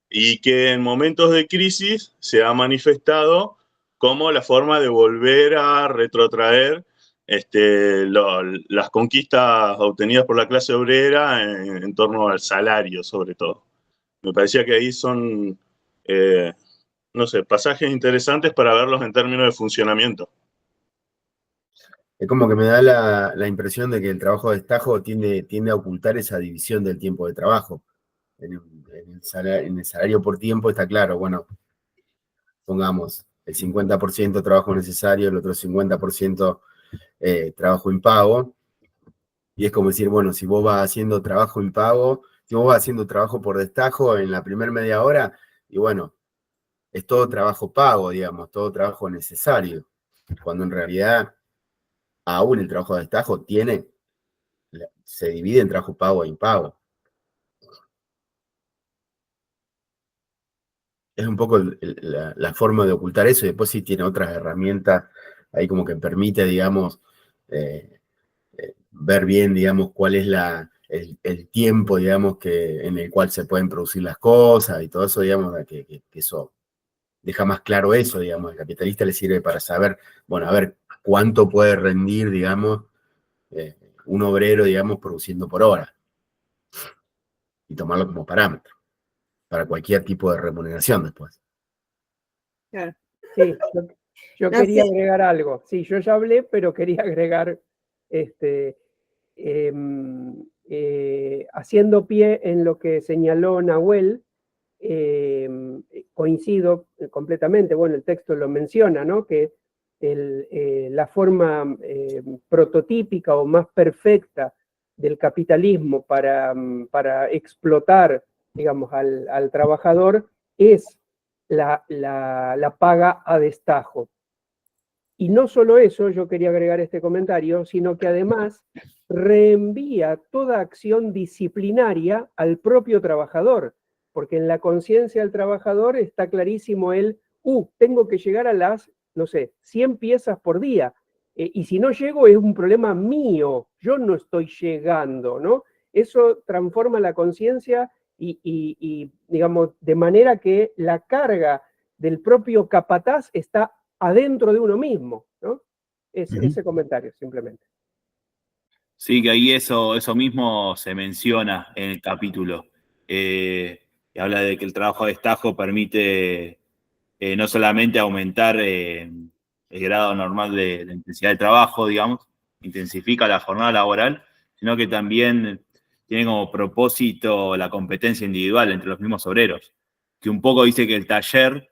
Y que en momentos de crisis se ha manifestado como la forma de volver a retrotraer las conquistas obtenidas por la clase obrera en torno al salario, sobre todo. Me parecía que ahí son, no sé, pasajes interesantes para verlos en términos de funcionamiento.
Es como que me da la impresión de que el trabajo de destajo tiende a ocultar esa división del tiempo de trabajo. En el salario por tiempo está claro, bueno, pongamos el 50% trabajo necesario, el otro 50% trabajo impago. Y es como decir, bueno, si vos vas haciendo trabajo impago, si vos vas haciendo trabajo por destajo en la primera media hora, y bueno, es todo trabajo pago, digamos, todo trabajo necesario. Cuando en realidad, aún el trabajo de destajo se divide en trabajo pago e impago. Es un poco la forma de ocultar eso, y después sí tiene otras herramientas ahí como que permite, digamos, ver bien, digamos, cuál es el tiempo, digamos, en el cual se pueden producir las cosas y todo eso, digamos, que eso deja más claro eso, digamos, al capitalista le sirve para saber, bueno, a ver, cuánto puede rendir, digamos, un obrero, digamos, produciendo por hora y tomarlo como parámetro para cualquier tipo de remuneración después.
Claro.
Sí, yo
No
quería
sé.
agregar algo. Sí, yo ya hablé, pero quería agregar, haciendo pie en lo que señaló Nahuel, coincido completamente, bueno, el texto lo menciona, ¿no? Que la forma prototípica o más perfecta del capitalismo para explotar, digamos, al trabajador es la paga a destajo. Y no solo eso, yo quería agregar este comentario, sino que además reenvía toda acción disciplinaria al propio trabajador, porque en la conciencia del trabajador está clarísimo tengo que llegar a las, no sé, 100 piezas por día, y si no llego es un problema mío, yo no estoy llegando, ¿no? Eso transforma la conciencia y, digamos, de manera que la carga del propio capataz está adentro de uno mismo, ¿no? Ese comentario, simplemente.
Sí, que ahí eso mismo se menciona en el capítulo. que habla de que el trabajo a destajo permite no solamente aumentar el grado normal de intensidad de trabajo, digamos, intensifica la jornada laboral, sino que también tiene como propósito la competencia individual entre los mismos obreros, que un poco dice que el taller,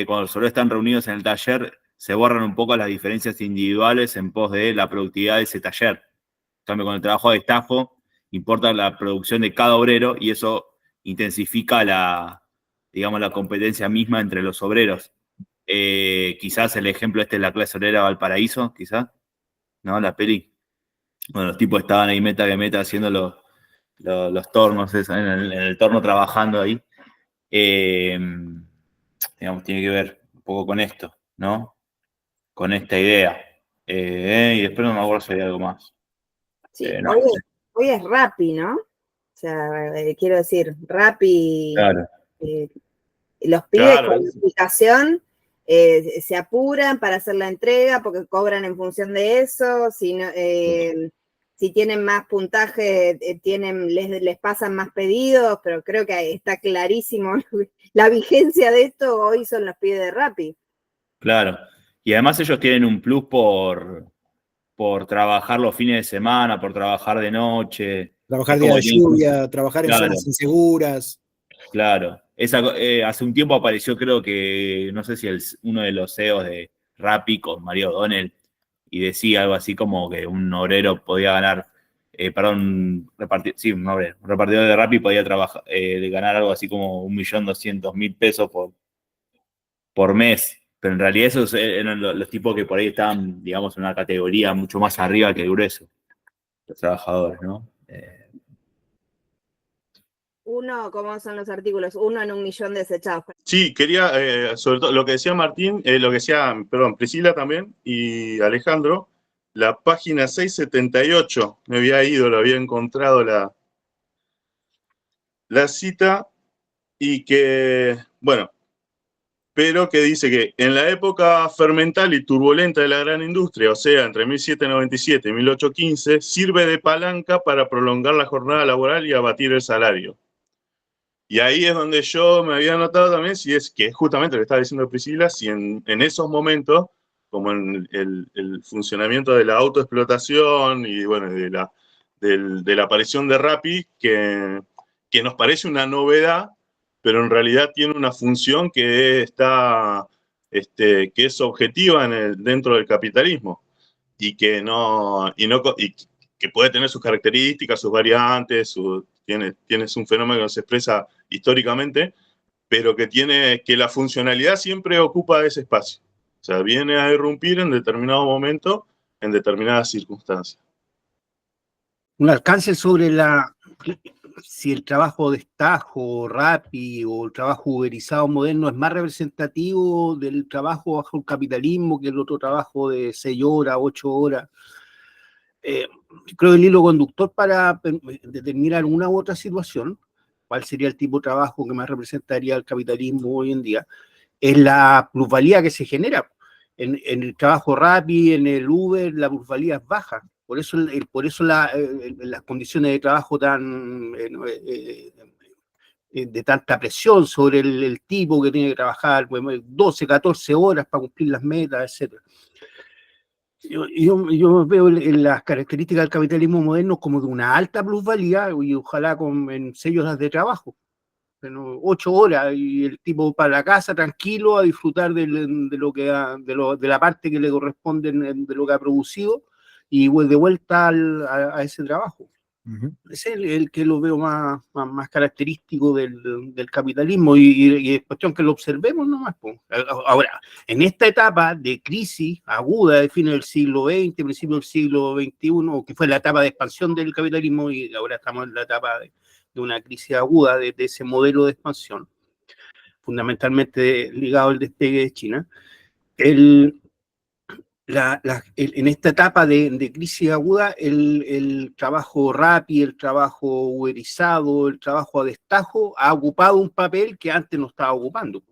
cuando los obreros están reunidos en el taller, se borran un poco las diferencias individuales en pos de la productividad de ese taller. En cambio, con el trabajo a destajo, importa la producción de cada obrero y eso intensifica la competencia misma entre los obreros. Quizás el ejemplo es la clase obrera Valparaíso, quizás, ¿no? La peli. Bueno, los tipos estaban ahí meta que meta haciendo los tornos, en el torno trabajando ahí. Digamos, tiene que ver un poco con esto, ¿no? Con esta idea. Y después no me acuerdo si hay algo más.
Sí,
No.
hoy es Rappi, ¿no? O sea, quiero decir, Rappi,
Claro.
los pibes
Claro.
con la aplicación se apuran para hacer la entrega porque cobran en función de eso. Si tienen más puntaje, les pasan más pedidos, pero creo que está clarísimo la vigencia de esto hoy son los pibes de Rappi.
Claro. Y además ellos tienen un plus por trabajar los fines de semana, por trabajar de noche.
Trabajar
Es
día
como
de
que tienen-
lluvia, trabajar en
Claro.
zonas inseguras.
Claro. Hace un tiempo apareció, creo que, no sé si uno de los CEOs de Rappi con Mario O'Donnell, y decía algo así como que un obrero podía ganar, un repartidor de Rappi podía ganar algo así como 1.200.000 pesos por mes. Pero en realidad esos eran los tipos que por ahí estaban, digamos, en una categoría mucho más arriba que el grueso, los trabajadores, ¿no?
¿Cómo son los artículos? 1 en 1.000.000 desechados.
Sí, quería, sobre todo lo que decía Martín, lo que decía, perdón, Priscila también y Alejandro, la página 678, me había ido, lo había encontrado la cita y que, bueno, pero que dice que en la época fermental y turbulenta de la gran industria, o sea, entre 1797 y 1815, sirve de palanca para prolongar la jornada laboral y abatir el salario. Y ahí es donde yo me había notado también, si es que justamente lo que estaba diciendo Priscila, si en esos momentos, como en el funcionamiento de la autoexplotación y bueno, de la aparición de Rappi, que nos parece una novedad, pero en realidad tiene una función que es objetiva dentro del capitalismo y que que puede tener sus características, sus variantes, tienes un fenómeno que se expresa históricamente, pero que la funcionalidad siempre ocupa ese espacio. O sea, viene a irrumpir en determinado momento, en determinadas circunstancias.
Un alcance sobre si el trabajo de destajo, Rappi o el trabajo uberizado moderno es más representativo del trabajo bajo el capitalismo que el otro trabajo de 6 horas, 8 horas. Creo que el hilo conductor para determinar una u otra situación, cuál sería el tipo de trabajo que más representaría el capitalismo hoy en día, es la plusvalía que se genera. En el trabajo Rappi, en el Uber, la plusvalía es baja. Por eso las condiciones de trabajo de tanta presión sobre el tipo que tiene que trabajar 12, 14 horas para cumplir las metas, etc. Yo veo las características del capitalismo moderno como de una alta plusvalía y ojalá en 6 horas de trabajo. 8 horas y el tipo para la casa tranquilo a disfrutar de la parte que le corresponde de lo que ha producido y de vuelta a ese trabajo.
Uh-huh.
Ese es el que lo veo más característico del capitalismo y es cuestión que lo observemos nomás. Ahora, en esta etapa de crisis aguda de fines del siglo XX, principio del siglo XXI, que fue la etapa de expansión del capitalismo y ahora estamos en la etapa de una crisis aguda de ese modelo de expansión, fundamentalmente ligado al despegue de China, en esta etapa de crisis aguda, el trabajo Rappi, el trabajo uberizado, el trabajo a destajo ha ocupado un papel que antes no estaba ocupando.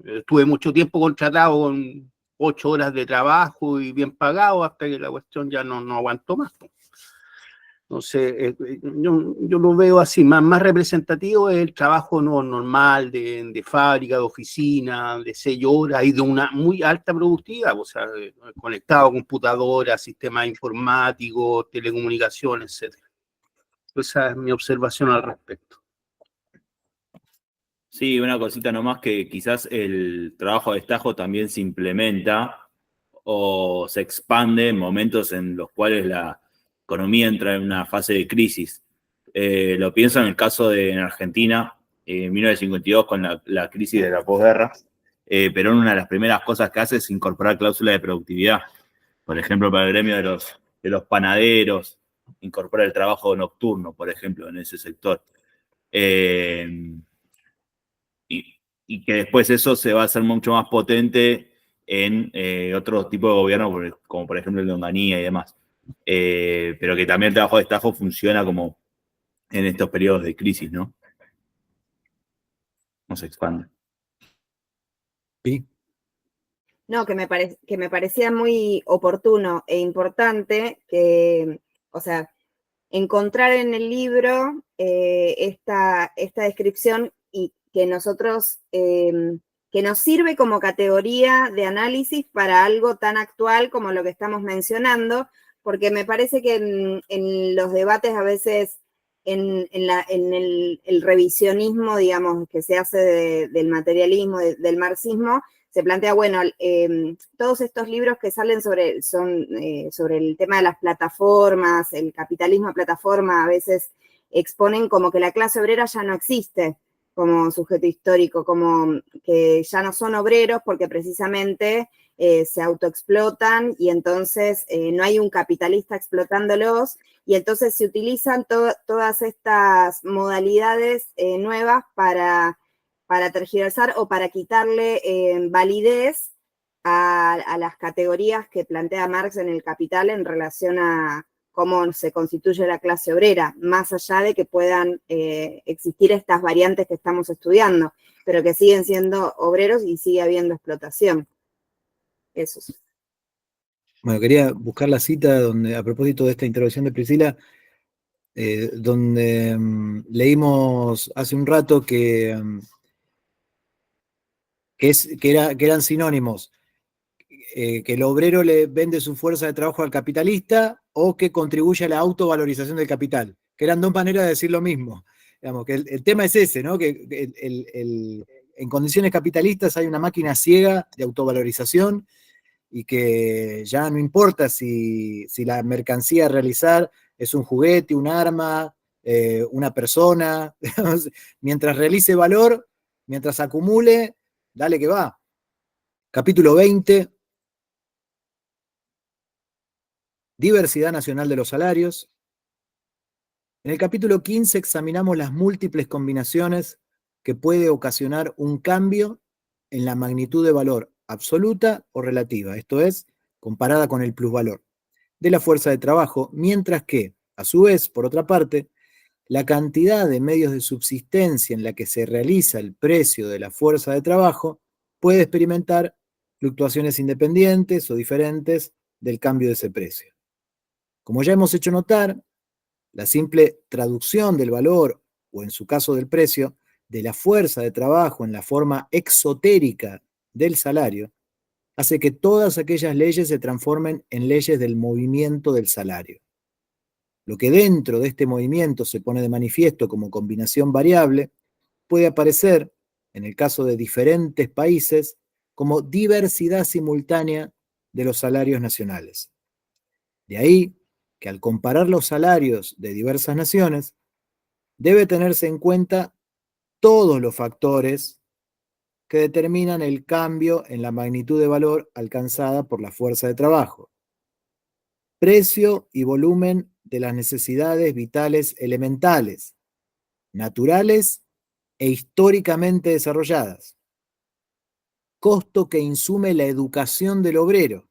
Estuve mucho tiempo contratado con 8 horas de trabajo y bien pagado hasta que la cuestión ya no aguantó más. Entonces, yo lo veo así, más representativo es el trabajo normal de fábrica, de oficina, de 6 horas y de una muy alta productividad, o sea, conectado a computadoras, sistemas informáticos, telecomunicaciones, etc. Esa es mi observación al respecto.
Sí, una cosita nomás, que quizás el trabajo de destajo también se implementa o se expande en momentos en los cuales la economía entra en una fase de crisis. Lo pienso en el caso de en Argentina, en 1952, con la crisis de la posguerra. Perón, una de las primeras cosas que hace es incorporar cláusulas de productividad. Por ejemplo, para el gremio de los panaderos, incorpora el trabajo nocturno, por ejemplo, en ese sector. Y que después eso se va a hacer mucho más potente en otro tipo de gobierno, como por ejemplo el de Onganía y demás. Pero que también el trabajo de destajo funciona como en estos periodos de crisis, ¿no? No se expande.
Sí.
No, que me parecía muy oportuno e importante que, o sea, encontrar en el libro esta descripción y que nosotros, que nos sirve como categoría de análisis para algo tan actual como lo que estamos mencionando, porque me parece que en los debates a veces, en el revisionismo, digamos, que se hace del materialismo, del marxismo, se plantea, bueno, todos estos libros que salen sobre el tema de las plataformas, el capitalismo de plataforma, a veces exponen como que la clase obrera ya no existe como sujeto histórico, como que ya no son obreros porque precisamente se autoexplotan y entonces no hay un capitalista explotándolos, y entonces se utilizan todas estas modalidades nuevas para tergiversar o para quitarle validez a las categorías que plantea Marx en el Capital en relación a cómo se constituye la clase obrera, más allá de que puedan existir estas variantes que estamos estudiando, pero que siguen siendo obreros y sigue habiendo explotación. Eso sí.
Bueno, quería buscar la cita donde, a propósito de esta intervención de Priscila, donde leímos hace un rato que eran sinónimos, que el obrero le vende su fuerza de trabajo al capitalista o que contribuye a la autovalorización del capital, que eran dos maneras de decir lo mismo. Digamos, que el tema es ese, ¿no? Que en condiciones capitalistas hay una máquina ciega de autovalorización y que ya no importa si la mercancía a realizar es un juguete, un arma, una persona, mientras realice valor, mientras acumule, dale que va. Capítulo 20, diversidad nacional de los salarios. En el capítulo 15 examinamos las múltiples combinaciones que puede ocasionar un cambio en la magnitud de valor absoluta o relativa, esto es, comparada con el plusvalor de la fuerza de trabajo, mientras que, a su vez, por otra parte, la cantidad de medios de subsistencia en la que se realiza el precio de la fuerza de trabajo puede experimentar fluctuaciones independientes o diferentes del cambio de ese precio. Como ya hemos hecho notar, la simple traducción del valor, o en su caso del precio, de la fuerza de trabajo en la forma exotérica del salario, hace que todas aquellas leyes se transformen en leyes del movimiento del salario. Lo que dentro de este movimiento se pone de manifiesto como combinación variable puede aparecer, en el caso de diferentes países, como diversidad simultánea de los salarios nacionales. De ahí que al comparar los salarios de diversas naciones, debe tenerse en cuenta todos los factores que determinan el cambio en la magnitud de valor alcanzada por la fuerza de trabajo. Precio y volumen de las necesidades vitales elementales, naturales e históricamente desarrolladas. Costo que insume la educación del obrero.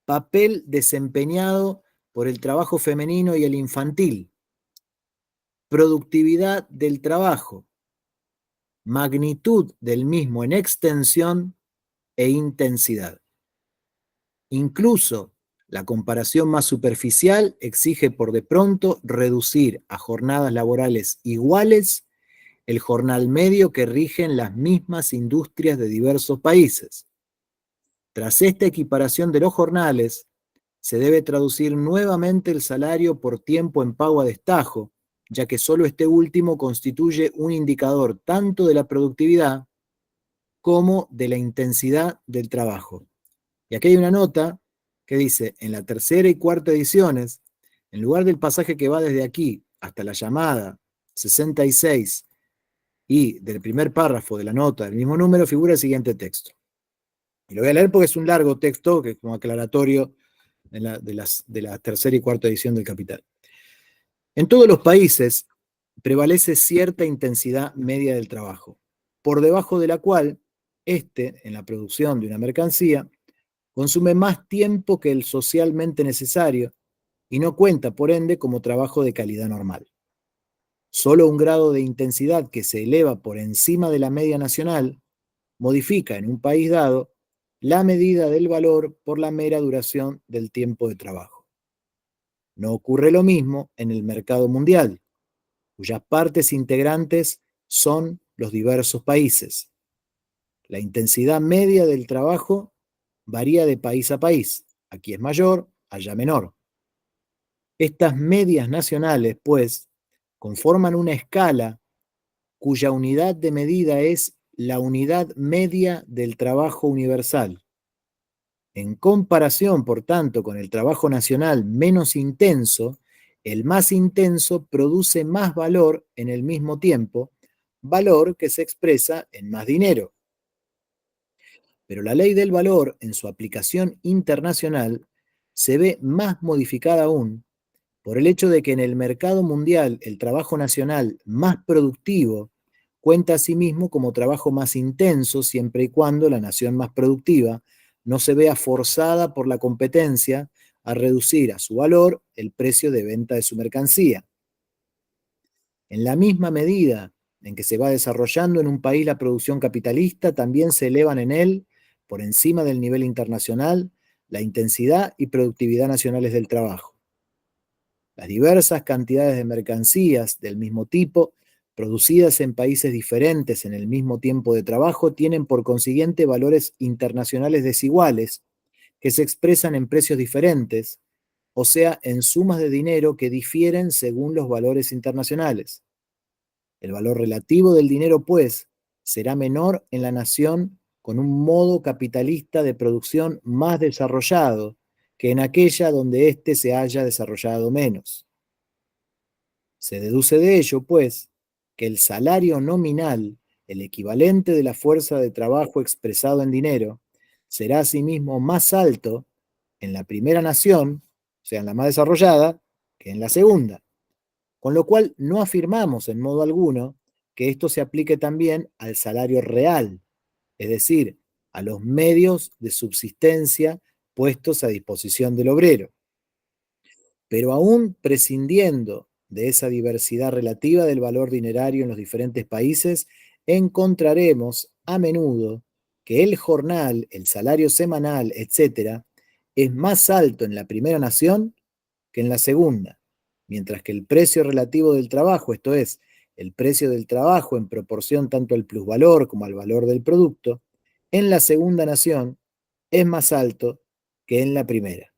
Papel desempeñado por el trabajo femenino y el infantil. Productividad del trabajo. Magnitud del mismo en extensión e intensidad. Incluso La comparación más superficial exige por de pronto reducir a jornadas laborales iguales el jornal medio que rigen las mismas industrias de diversos países. Tras esta equiparación de los jornales, se debe traducir nuevamente el salario por tiempo en pago a destajo, ya que solo este último constituye un indicador tanto de la productividad como de la intensidad del trabajo. Y aquí hay una nota que dice, en la tercera y cuarta ediciones, en lugar del pasaje que va desde aquí hasta la llamada 66 y del primer párrafo de la nota del mismo número, figura el siguiente texto. Y lo voy a leer porque es un largo texto, que es como aclaratorio de la tercera y cuarta edición del Capital. En todos los países prevalece cierta intensidad media del trabajo, por debajo de la cual en la producción de una mercancía, consume más tiempo que el socialmente necesario y no cuenta, por ende, como trabajo de calidad normal. Solo un grado de intensidad que se eleva por encima de la media nacional modifica en un país dado la medida del valor por la mera duración del tiempo de trabajo. No ocurre lo mismo en el mercado mundial, cuyas partes integrantes son los diversos países. La intensidad media del trabajo varía de país a país. Aquí es mayor, allá menor. Estas medias nacionales, pues, conforman una escala cuya unidad de medida es la unidad media del trabajo universal. En comparación, por tanto, con el trabajo nacional menos intenso, el más intenso produce más valor en el mismo tiempo, valor que se expresa en más dinero. Pero la ley del valor, en su aplicación internacional, se ve más modificada aún por el hecho de que en el mercado mundial el trabajo nacional más productivo cuenta a sí mismo como trabajo más intenso siempre y cuando la nación más productiva no se vea forzada por la competencia a reducir a su valor el precio de venta de su mercancía. En la misma medida en que se va desarrollando en un país la producción capitalista, también se elevan en él, por encima del nivel internacional, la intensidad y productividad nacionales del trabajo. Las diversas cantidades de mercancías del mismo tipo, producidas en países diferentes en el mismo tiempo de trabajo, tienen por consiguiente valores internacionales desiguales, que se expresan en precios diferentes, o sea, en sumas de dinero que difieren según los valores internacionales. El valor relativo del dinero, pues, será menor en la nación con un modo capitalista de producción más desarrollado que en aquella donde éste se haya desarrollado menos. Se deduce de ello, pues, que el salario nominal, el equivalente de la fuerza de trabajo expresado en dinero, será asimismo más alto en la primera nación, o sea, en la más desarrollada, que en la segunda. Con lo cual no afirmamos en modo alguno que esto se aplique también al salario real, es decir, a los medios de subsistencia puestos a disposición del obrero. Pero aún prescindiendo de esa diversidad relativa del valor dinerario en los diferentes países, encontraremos a menudo que el jornal, el salario semanal, etc., es más alto en la primera nación que en la segunda, mientras que el precio relativo del trabajo, esto es, el precio del trabajo en proporción tanto al plusvalor como al valor del producto, en la segunda nación es más alto que en la primera.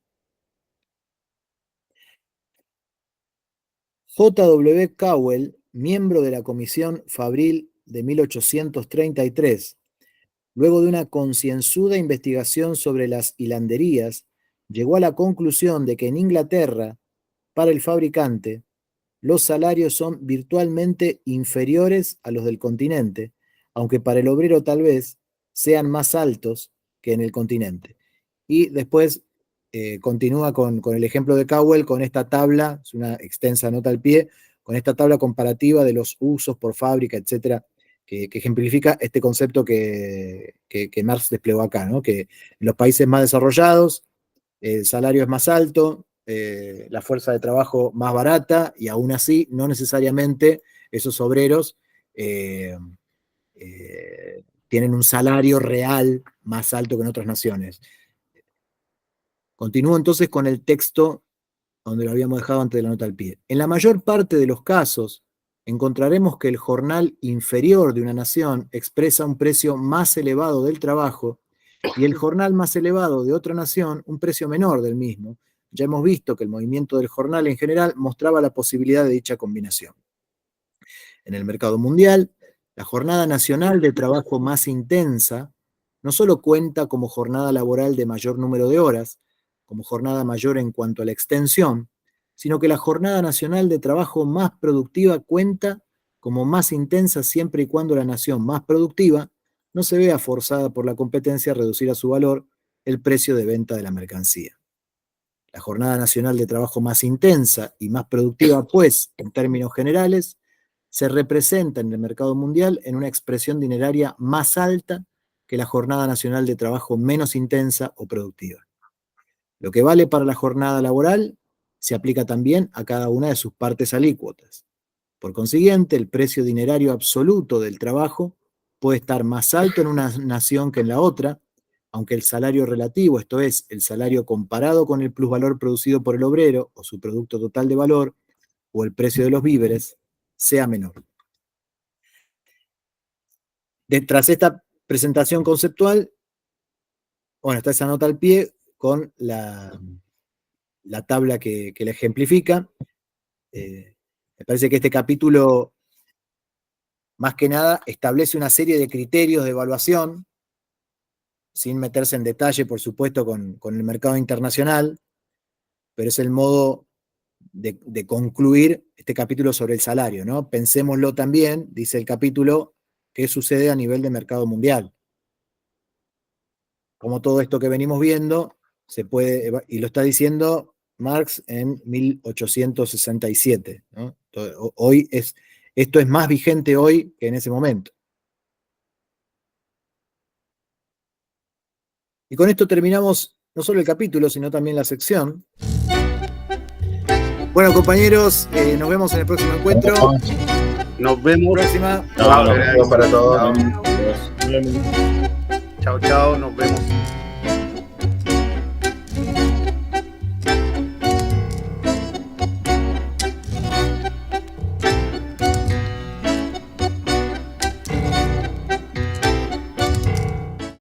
J.W. Cowell, miembro de la Comisión Fabril de 1833, luego de una concienzuda investigación sobre las hilanderías, llegó a la conclusión de que en Inglaterra, para el fabricante, los salarios son virtualmente inferiores a los del continente, aunque para el obrero tal vez sean más altos que en el continente. Y después continúa con el ejemplo de Cowell, con esta tabla, es una extensa nota al pie, con esta tabla comparativa de los usos por fábrica, etcétera, que ejemplifica este concepto que Marx desplegó acá, ¿no? Que en los países más desarrollados el salario es más alto, la fuerza de trabajo más barata, y aún así no necesariamente esos obreros tienen un salario real más alto que en otras naciones. Continúo entonces con el texto donde lo habíamos dejado antes de la nota al pie. En la mayor parte de los casos, encontraremos que el jornal inferior de una nación expresa un precio más elevado del trabajo y el jornal más elevado de otra nación un precio menor del mismo. Ya hemos visto que el movimiento del jornal en general mostraba la posibilidad de dicha combinación. En el mercado mundial, la jornada nacional de trabajo más intensa no solo cuenta como jornada laboral de mayor número de horas, como jornada mayor en cuanto a la extensión, sino que la jornada nacional de trabajo más productiva cuenta como más intensa siempre y cuando la nación más productiva no se vea forzada por la competencia a reducir a su valor el precio de venta de la mercancía. La jornada nacional de trabajo más intensa y más productiva, pues, en términos generales, se representa en el mercado mundial en una expresión dineraria más alta que la jornada nacional de trabajo menos intensa o productiva. Lo que vale para la jornada laboral se aplica también a cada una de sus partes alícuotas. Por consiguiente, el precio dinerario absoluto del trabajo puede estar más alto en una nación que en la otra, aunque el salario relativo, esto es, el salario comparado con el plusvalor producido por el obrero o su producto total de valor o el precio de los víveres, sea menor. Tras esta presentación conceptual, bueno, está esa nota al pie con la tabla que la ejemplifica. Me parece que este capítulo, más que nada, establece una serie de criterios de evaluación, sin meterse en detalle, por supuesto, con el mercado internacional, pero es el modo de concluir este capítulo sobre el salario, ¿no? Pensémoslo también, dice el capítulo, qué sucede a nivel de mercado mundial. Como todo esto que venimos viendo se puede, y lo está diciendo Marx en 1867, ¿no? Hoy esto es más vigente hoy que en ese momento. Y con esto terminamos no solo el capítulo, sino también la sección. Bueno, compañeros, nos vemos en el próximo encuentro.
Nos vemos.
Próxima.
Gracias para todos.
Chao, chao, nos vemos.